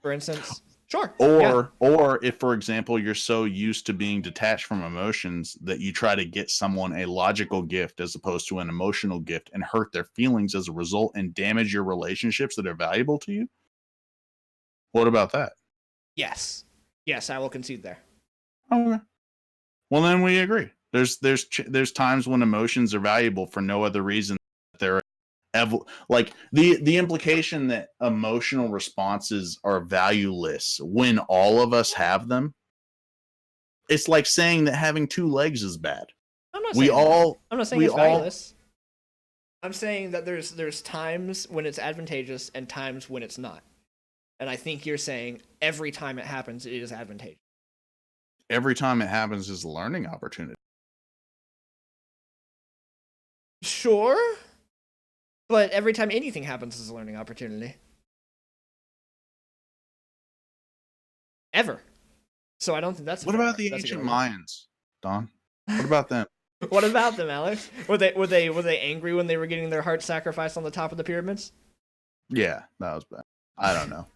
for instance. Sure.
Or if, for example, you're so used to being detached from emotions that you try to get someone a logical gift as opposed to an emotional gift and hurt their feelings as a result and damage your relationships that are valuable to you. What about that?
Yes, I will concede there.
Okay. Well, then we agree. There's times when emotions are valuable for no other reason. They're like the implication that emotional responses are valueless when all of us have them. It's like saying that having two legs is bad.
I'm not saying it's valueless. I'm saying that there's times when it's advantageous and times when it's not. And I think you're saying every time it happens, it is advantageous.
Every time it happens is a learning opportunity.
Sure. But every time anything happens is a learning opportunity. Ever. So I don't think that's.
What about the ancient Mayans, Don? What about them?
What about them, Alex? Were they angry when they were getting their heart sacrificed on the top of the pyramids?
Yeah, that was bad. I don't know.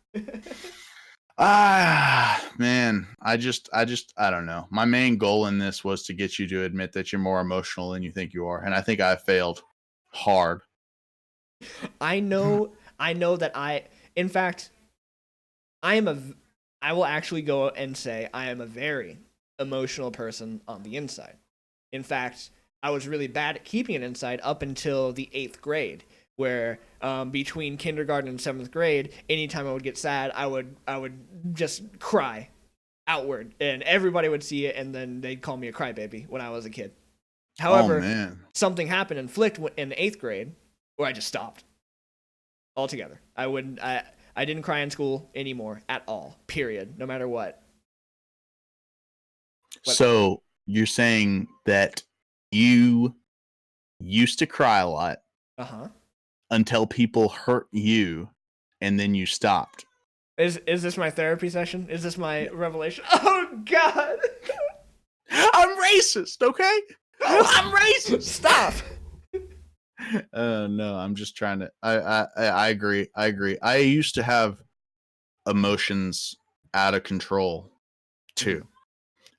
Man, I don't know. My main goal in this was to get you to admit that you're more emotional than you think you are, and I think I failed hard.
I know that in fact, I will actually go and say I am a very emotional person on the inside. In fact, I was really bad at keeping it inside up until the 8th grade, where between kindergarten and 7th grade, anytime I would get sad, I would just cry outward, and everybody would see it, and then they'd call me a crybaby when I was a kid. However, something happened in Flicked in the 8th grade where I just stopped altogether. I didn't cry in school anymore at all. Period. No matter what.
So you're saying that you used to cry a lot until people hurt you, and then you stopped.
Is this my therapy session? Is this my revelation? Oh God!
I'm racist. Okay, I'm racist.
Stop.
No, I'm just trying to. I agree. I used to have emotions out of control too.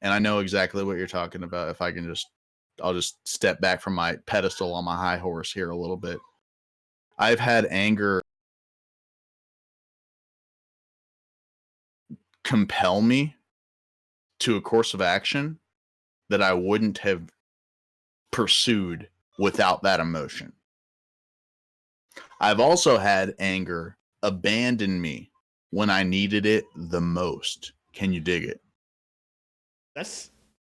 And I know exactly what you're talking about. If I can I'll just step back from my pedestal on my high horse here a little bit. I've had anger compel me to a course of action that I wouldn't have pursued without that emotion. I've also had anger abandon me when I needed it the most. Can you dig it?
That's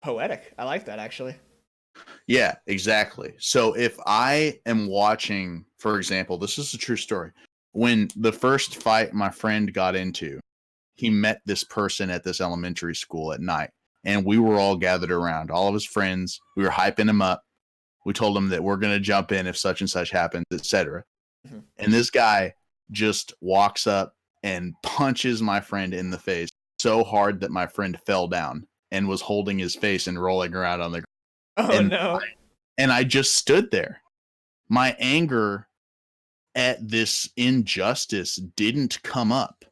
poetic. I like that, actually.
Yeah, exactly. So if I am watching, for example, this is a true story. When the first fight my friend got into, he met this person at this elementary school at night, and we were all gathered around, all of his friends. We were hyping him up. We told him that we're going to jump in if such and such happens, etc. And this guy just walks up and punches my friend in the face so hard that my friend fell down and was holding his face and rolling around on the ground.
Oh, no.
And I just stood there. My anger at this injustice didn't come up.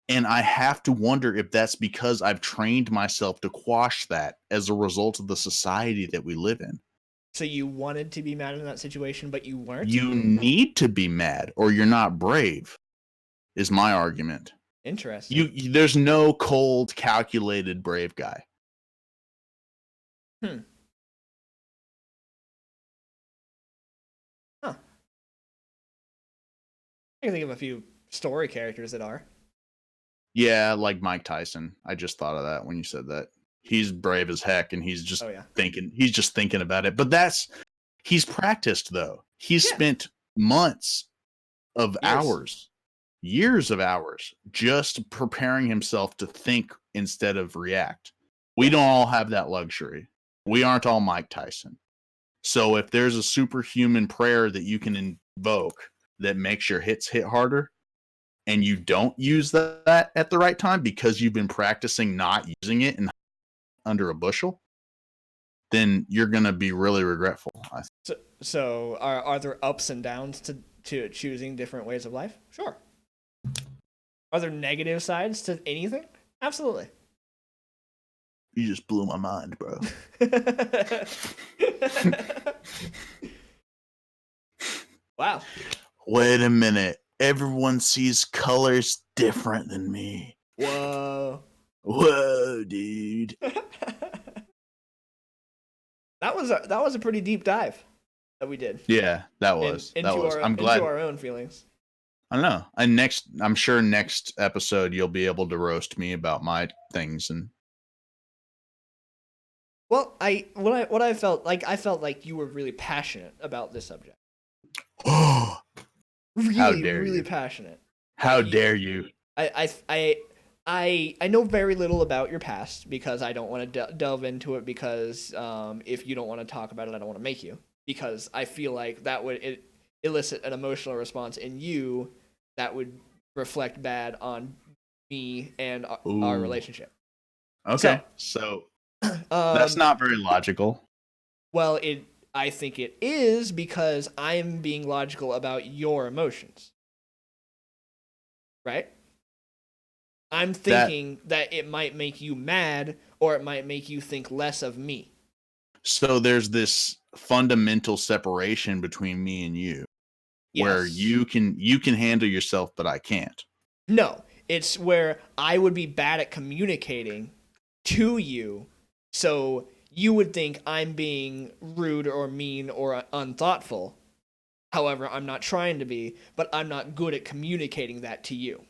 And I have to wonder if that's because I've trained myself to quash that as a result of the society that we live in.
So you wanted to be mad in that situation, but you weren't?
You need to be mad or you're not brave, is my argument.
Interesting.
There's no cold, calculated brave guy.
Huh. I can think of a few story characters that are.
Yeah, like Mike Tyson. I just thought of that when you said that. He's brave as heck and he's just thinking about it. But he's practiced though. He's spent months of years of hours just preparing himself to think instead of react. We don't all have that luxury. We aren't all Mike Tyson. So if there's a superhuman prayer that you can invoke that makes your hits hit harder, and you don't use that at the right time because you've been practicing not using it and under a bushel, then you're going to be really regretful.
So are there ups and downs to choosing different ways of life? Sure. Are there negative sides to anything? Absolutely.
You just blew my mind, bro.
Wow.
Wait a minute. Everyone sees colors different than me.
Whoa,
dude.
That was a pretty deep dive that we did.
Yeah, that was. I'm glad.
Into our own feelings.
I don't know. I'm sure next episode you'll be able to roast me about my things and.
Well, I felt like you were really passionate about this subject. Really passionate.
How dare you?
I know very little about your past because I don't want to delve into it because if you don't want to talk about it, I don't want to make you, because I feel like that would elicit an emotional response in you that would reflect bad on me and our relationship.
Okay, so that's not very logical.
Well, I think it is because I'm being logical about your emotions. Right? I'm thinking that it might make you mad or it might make you think less of me.
So there's this fundamental separation between me and you where you can handle yourself, but I can't.
No, it's where I would be bad at communicating to you. So you would think I'm being rude or mean or unthoughtful. However, I'm not trying to be, but I'm not good at communicating that to you.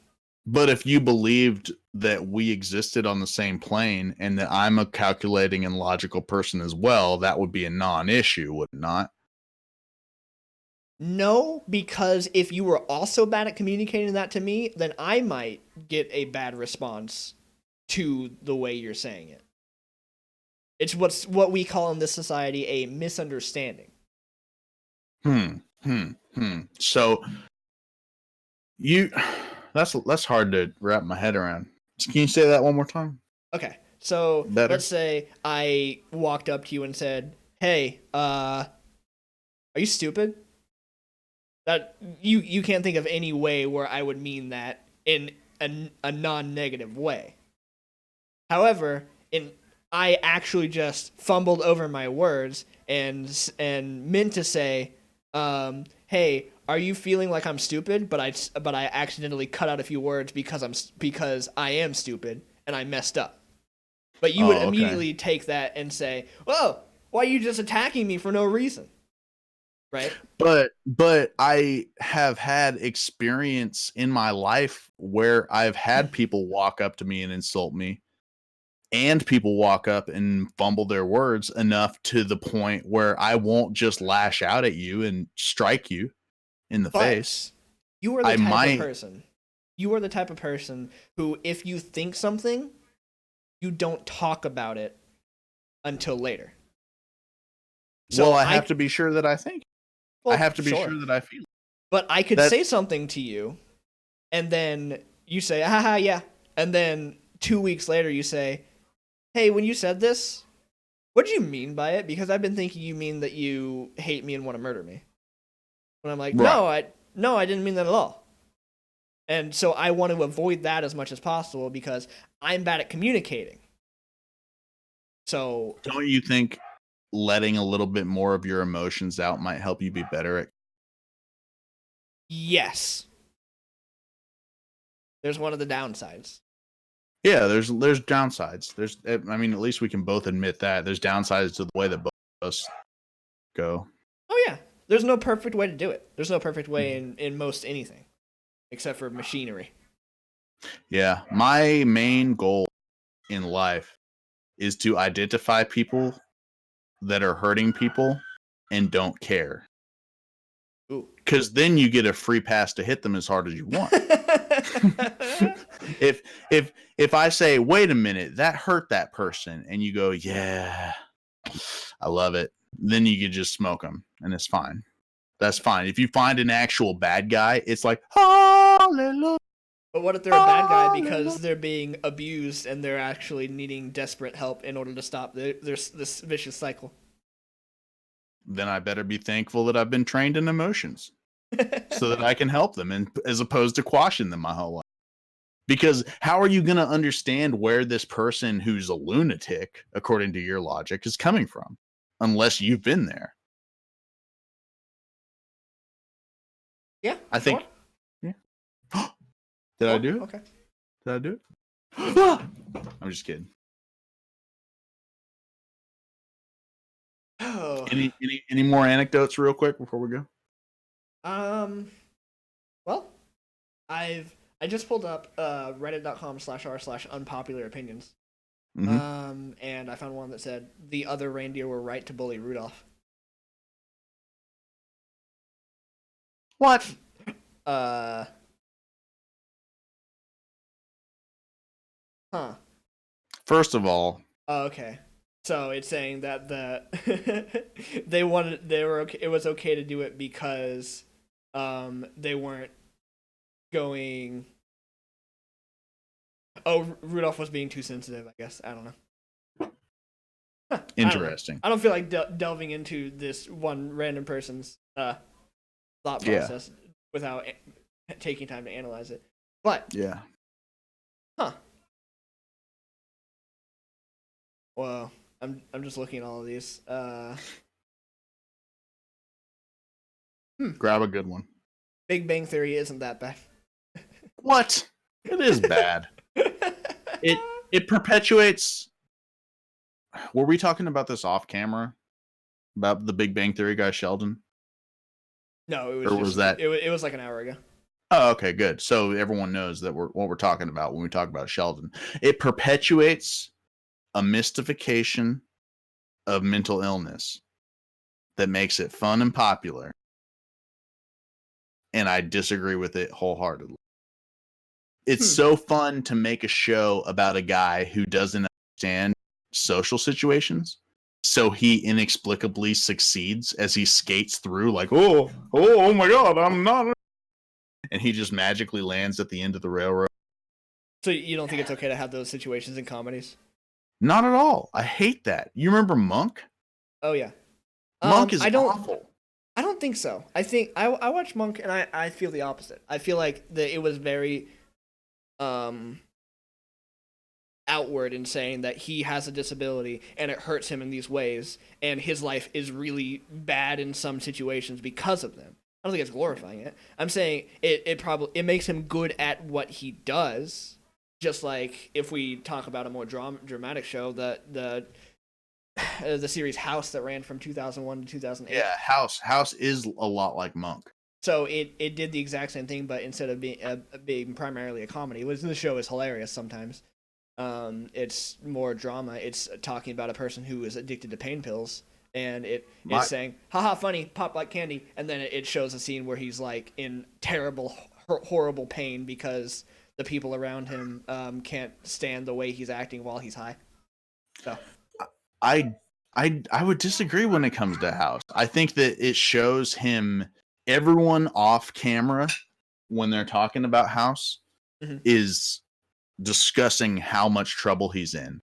But if you believed that we existed on the same plane and that I'm a calculating and logical person as well, that would be a non-issue, would it not?
No, because if you were also bad at communicating that to me, then I might get a bad response to the way you're saying it. It's what we call in this society a misunderstanding.
So that's hard to wrap my head around. Can you say that one more time?
Okay. So let's say I walked up to you and said, "Hey, are you stupid?" That you can't think of any way where I would mean that in a non-negative way. However, I actually just fumbled over my words and meant to say, "Hey, are you feeling like I'm stupid?" But I accidentally cut out a few words because I am stupid and I messed up. But you would immediately take that and say, "Whoa, why are you just attacking me for no reason?" Right?
But I have had experience in my life where I've had people walk up to me and insult me, and people walk up and fumble their words enough to the point where I won't just lash out at you and strike you in the face.
You are the type of person. You are the type of person who, if you think something, you don't talk about it until later.
So I have to be sure that I think. Well, I have to be sure that I feel.
But I could say something to you, and then you say, "Haha, yeah," and then 2 weeks later you say, "Hey, when you said this, what do you mean by it? Because I've been thinking you mean that you hate me and want to murder me." And I'm like, "No, no, I didn't mean that at all. And so I want to avoid that as much as possible because I'm bad at communicating. So
don't you think letting a little bit more of your emotions out might help you be better at?
yes, there's one of the downsides.
Yeah, there's downsides. I mean, at least we can both admit that there's downsides to the way that both of us go.
Oh yeah, there's no perfect way to do it. There's no perfect way in most anything, except for machinery.
Yeah, my main goal in life is to identify people that are hurting people and don't care.
Ooh.
Because then you get a free pass to hit them as hard as you want. if I say, wait a minute, that hurt that person, and you go, yeah, I love it, then you can just smoke them, and it's fine. That's fine. If you find an actual bad guy, it's like, hallelujah.
But what if they're a bad guy because they're being abused and they're actually needing desperate help in order to stop this vicious cycle?
Then I better be thankful that I've been trained in emotions so that I can help them, and as opposed to quashing them my whole life. Because how are you going to understand where this person who's a lunatic, according to your logic, is coming from unless you've been there?
Yeah,
I think. Yeah. Did I do it?
Okay.
Did I do it? I'm just kidding.
Oh.
Any more anecdotes real quick before we go?
Well, I just pulled up reddit.com/r/unpopular opinions.
Mm-hmm.
And I found one that said the other reindeer were right to bully Rudolph.
What?
Huh.
First of all,
Oh, okay. So it's saying that they were okay, it was okay to do it because they weren't going. Oh, Rudolph was being too sensitive, I guess. I don't know. Huh,
interesting.
I don't feel like delving into this one random person's thought process without taking time to analyze it. But
yeah.
Huh. Well, I'm just looking at all of these.
Grab a good one.
Big Bang Theory isn't that bad.
What? It is bad. It perpetuates. Were we talking about this off camera? About the Big Bang Theory guy Sheldon?
No, it was.
Or was that?
It was like an hour ago.
Oh, okay, good. So everyone knows that what we're talking about when we talk about Sheldon. It perpetuates a mystification of mental illness that makes it fun and popular. And I disagree with it wholeheartedly. It's so fun to make a show about a guy who doesn't understand social situations. So he inexplicably succeeds as he skates through, like, oh my God, I'm not. And he just magically lands at the end of the railroad.
So you don't think it's okay to have those situations in comedies?
Not at all. I hate that. You remember Monk?
Oh yeah.
Monk is awful.
I don't think so. I think I watch Monk and I feel the opposite. I feel like it was very outward in saying that he has a disability and it hurts him in these ways and his life is really bad in some situations because of them. I don't think it's glorifying it. I'm saying it makes him good at what he does. Just like if we talk about a more dramatic show, the series House that ran from 2001 to 2008.
Yeah, House is a lot like Monk.
So it did the exact same thing, but instead of being primarily a comedy, which the show is hilarious sometimes, it's more drama. It's talking about a person who is addicted to pain pills, and it's saying, haha, funny, pop like candy, and then it shows a scene where he's like in terrible, horrible pain because the people around him can't stand the way he's acting while he's high. So
I would disagree when it comes to House. I think that it shows him, everyone off camera when they're talking about House is discussing how much trouble he's in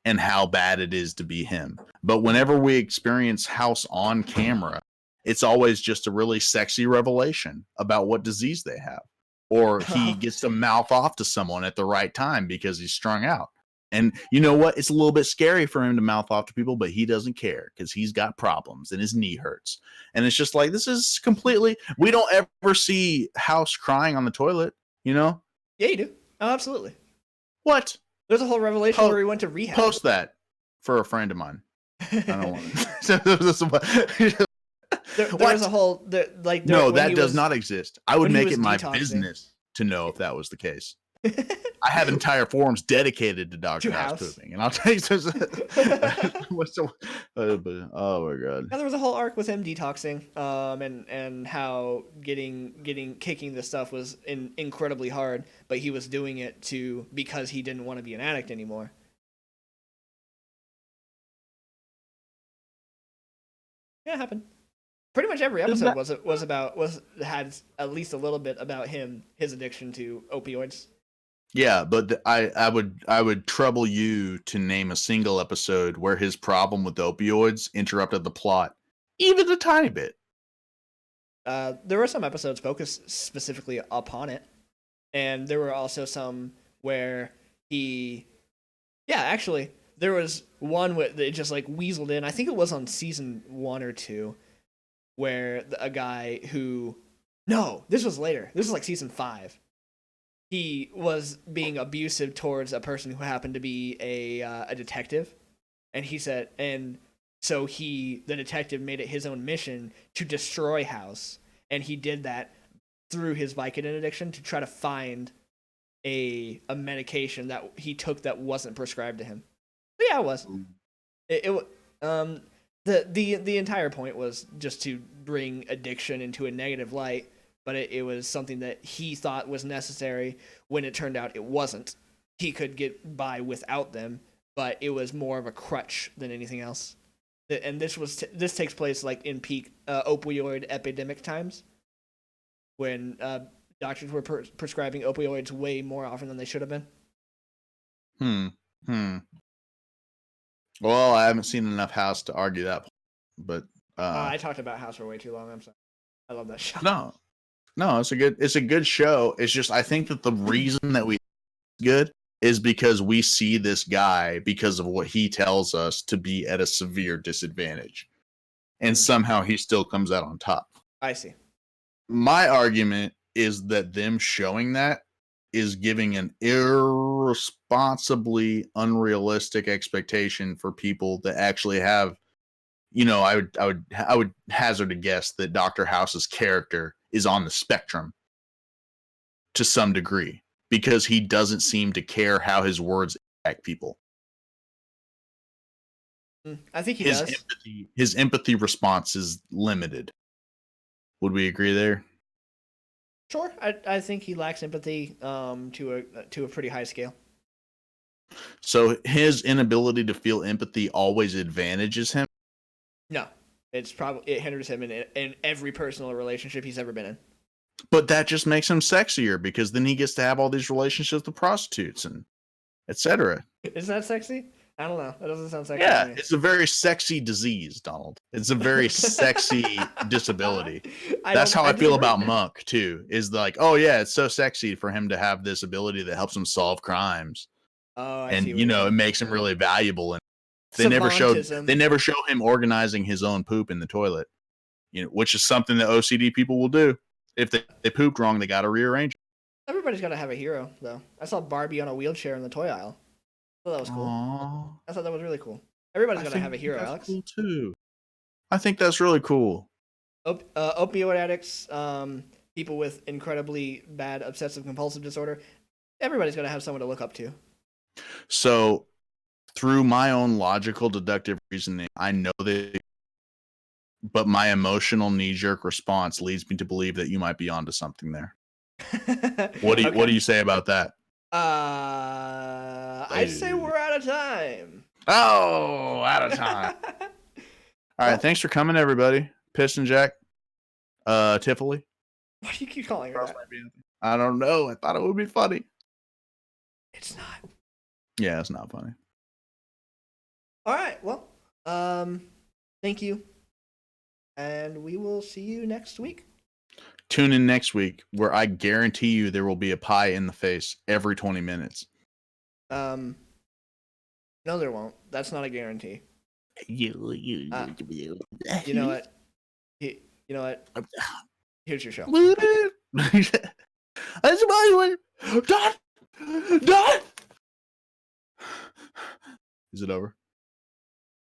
and how bad it is to be him. But whenever we experience House on camera, it's always just a really sexy revelation about what disease they have. Or he gets to mouth off to someone at the right time because he's strung out. And you know what? It's a little bit scary for him to mouth off to people, but he doesn't care because he's got problems and his knee hurts. And it's just like, this is completely, we don't ever see House crying on the toilet, you know?
Yeah, you do. Oh, absolutely.
What?
There's a whole revelation where he went to rehab.
Post that for a friend of mine. I don't want to.
There was a whole
no, that does not exist. I would make it my
detoxing.
business to know if that was the case. I have entire forums dedicated to Dr. House pooping, and I'll tell you. Oh my god!
And there was a whole arc with him detoxing, and how kicking this stuff was incredibly hard, but he was doing it because he didn't want to be an addict anymore. Yeah, it happened. Pretty much every episode had at least a little bit about his addiction to opioids.
Yeah, but I would trouble you to name a single episode where his problem with opioids interrupted the plot, even a tiny bit.
There were some episodes focused specifically upon it, and there were also some where actually, there was one that just like weaseled in. I think it was on season 1 or 2, where a guy this was later. This was like season 5. He was being abusive towards a person who happened to be a detective, and he said, and so the detective made it his own mission to destroy House, and he did that through his Vicodin addiction to try to find a medication that he took that wasn't prescribed to him. But yeah, it was. The entire point was just to bring addiction into a negative light. But it was something that he thought was necessary when it turned out it wasn't. He could get by without them, but it was more of a crutch than anything else. And this takes place like in peak opioid epidemic times, when doctors were prescribing opioids way more often than they should have been.
Well, I haven't seen enough House to argue that, but
I talked about House for way too long. I'm sorry. I love that show.
No, it's a good show. It's just, I think that the reason that we good is because we see this guy, because of what he tells us, to be at a severe disadvantage, and somehow he still comes out on top.
I see.
My argument is that them showing that is giving an irresponsibly unrealistic expectation for people that actually have, I would hazard a guess that Dr. House's character is on the spectrum to some degree, because he doesn't seem to care how his words impact people.
I think he does.
His empathy response is limited. Would we agree there?
Sure. I think he lacks empathy to a pretty high scale.
So his inability to feel empathy always advantages him?
No. It hinders him in every personal relationship he's ever been in.
But that just makes him sexier, because then he gets to have all these relationships with prostitutes and etc.
Is that sexy? I don't know. That doesn't sound sexy.
Yeah, it's a very sexy disease, Donald. It's a very sexy disability. That's how I feel about Monk too. Is like, oh yeah, it's so sexy for him to have this ability that helps him solve crimes.
Oh, I
and
see
it makes him really valuable. And they never show him organizing his own poop in the toilet. Which is something that OCD people will do. If they pooped wrong, they got to rearrange it.
Everybody's got to have a hero, though. I saw Barbie on a wheelchair in the toy aisle. I thought that was cool.
Aww.
I thought that was really cool. Everybody's got to have a hero,
that's
Alex.
Cool too. I think that's really cool.
Opioid addicts, people with incredibly bad obsessive compulsive disorder. Everybody's got to have someone to look up to.
So, through my own logical deductive reasoning, I know that, but my emotional knee-jerk response leads me to believe that you might be onto something there. What do you say about that?
I'd say we're out of time.
Oh, out of time. All right, thanks for coming, everybody. Piston Jack, Tiffany.
Why do you keep calling her that?
I don't know. I thought it would be funny.
It's not.
Yeah, it's not funny.
All right. Well, thank you and we will see you next week.
Tune in next week, where I guarantee you there will be a pie in the face every 20 minutes.
No, there won't. That's not a guarantee. You know what? You know what? Here's your show.
That's my one. Done. Is it over?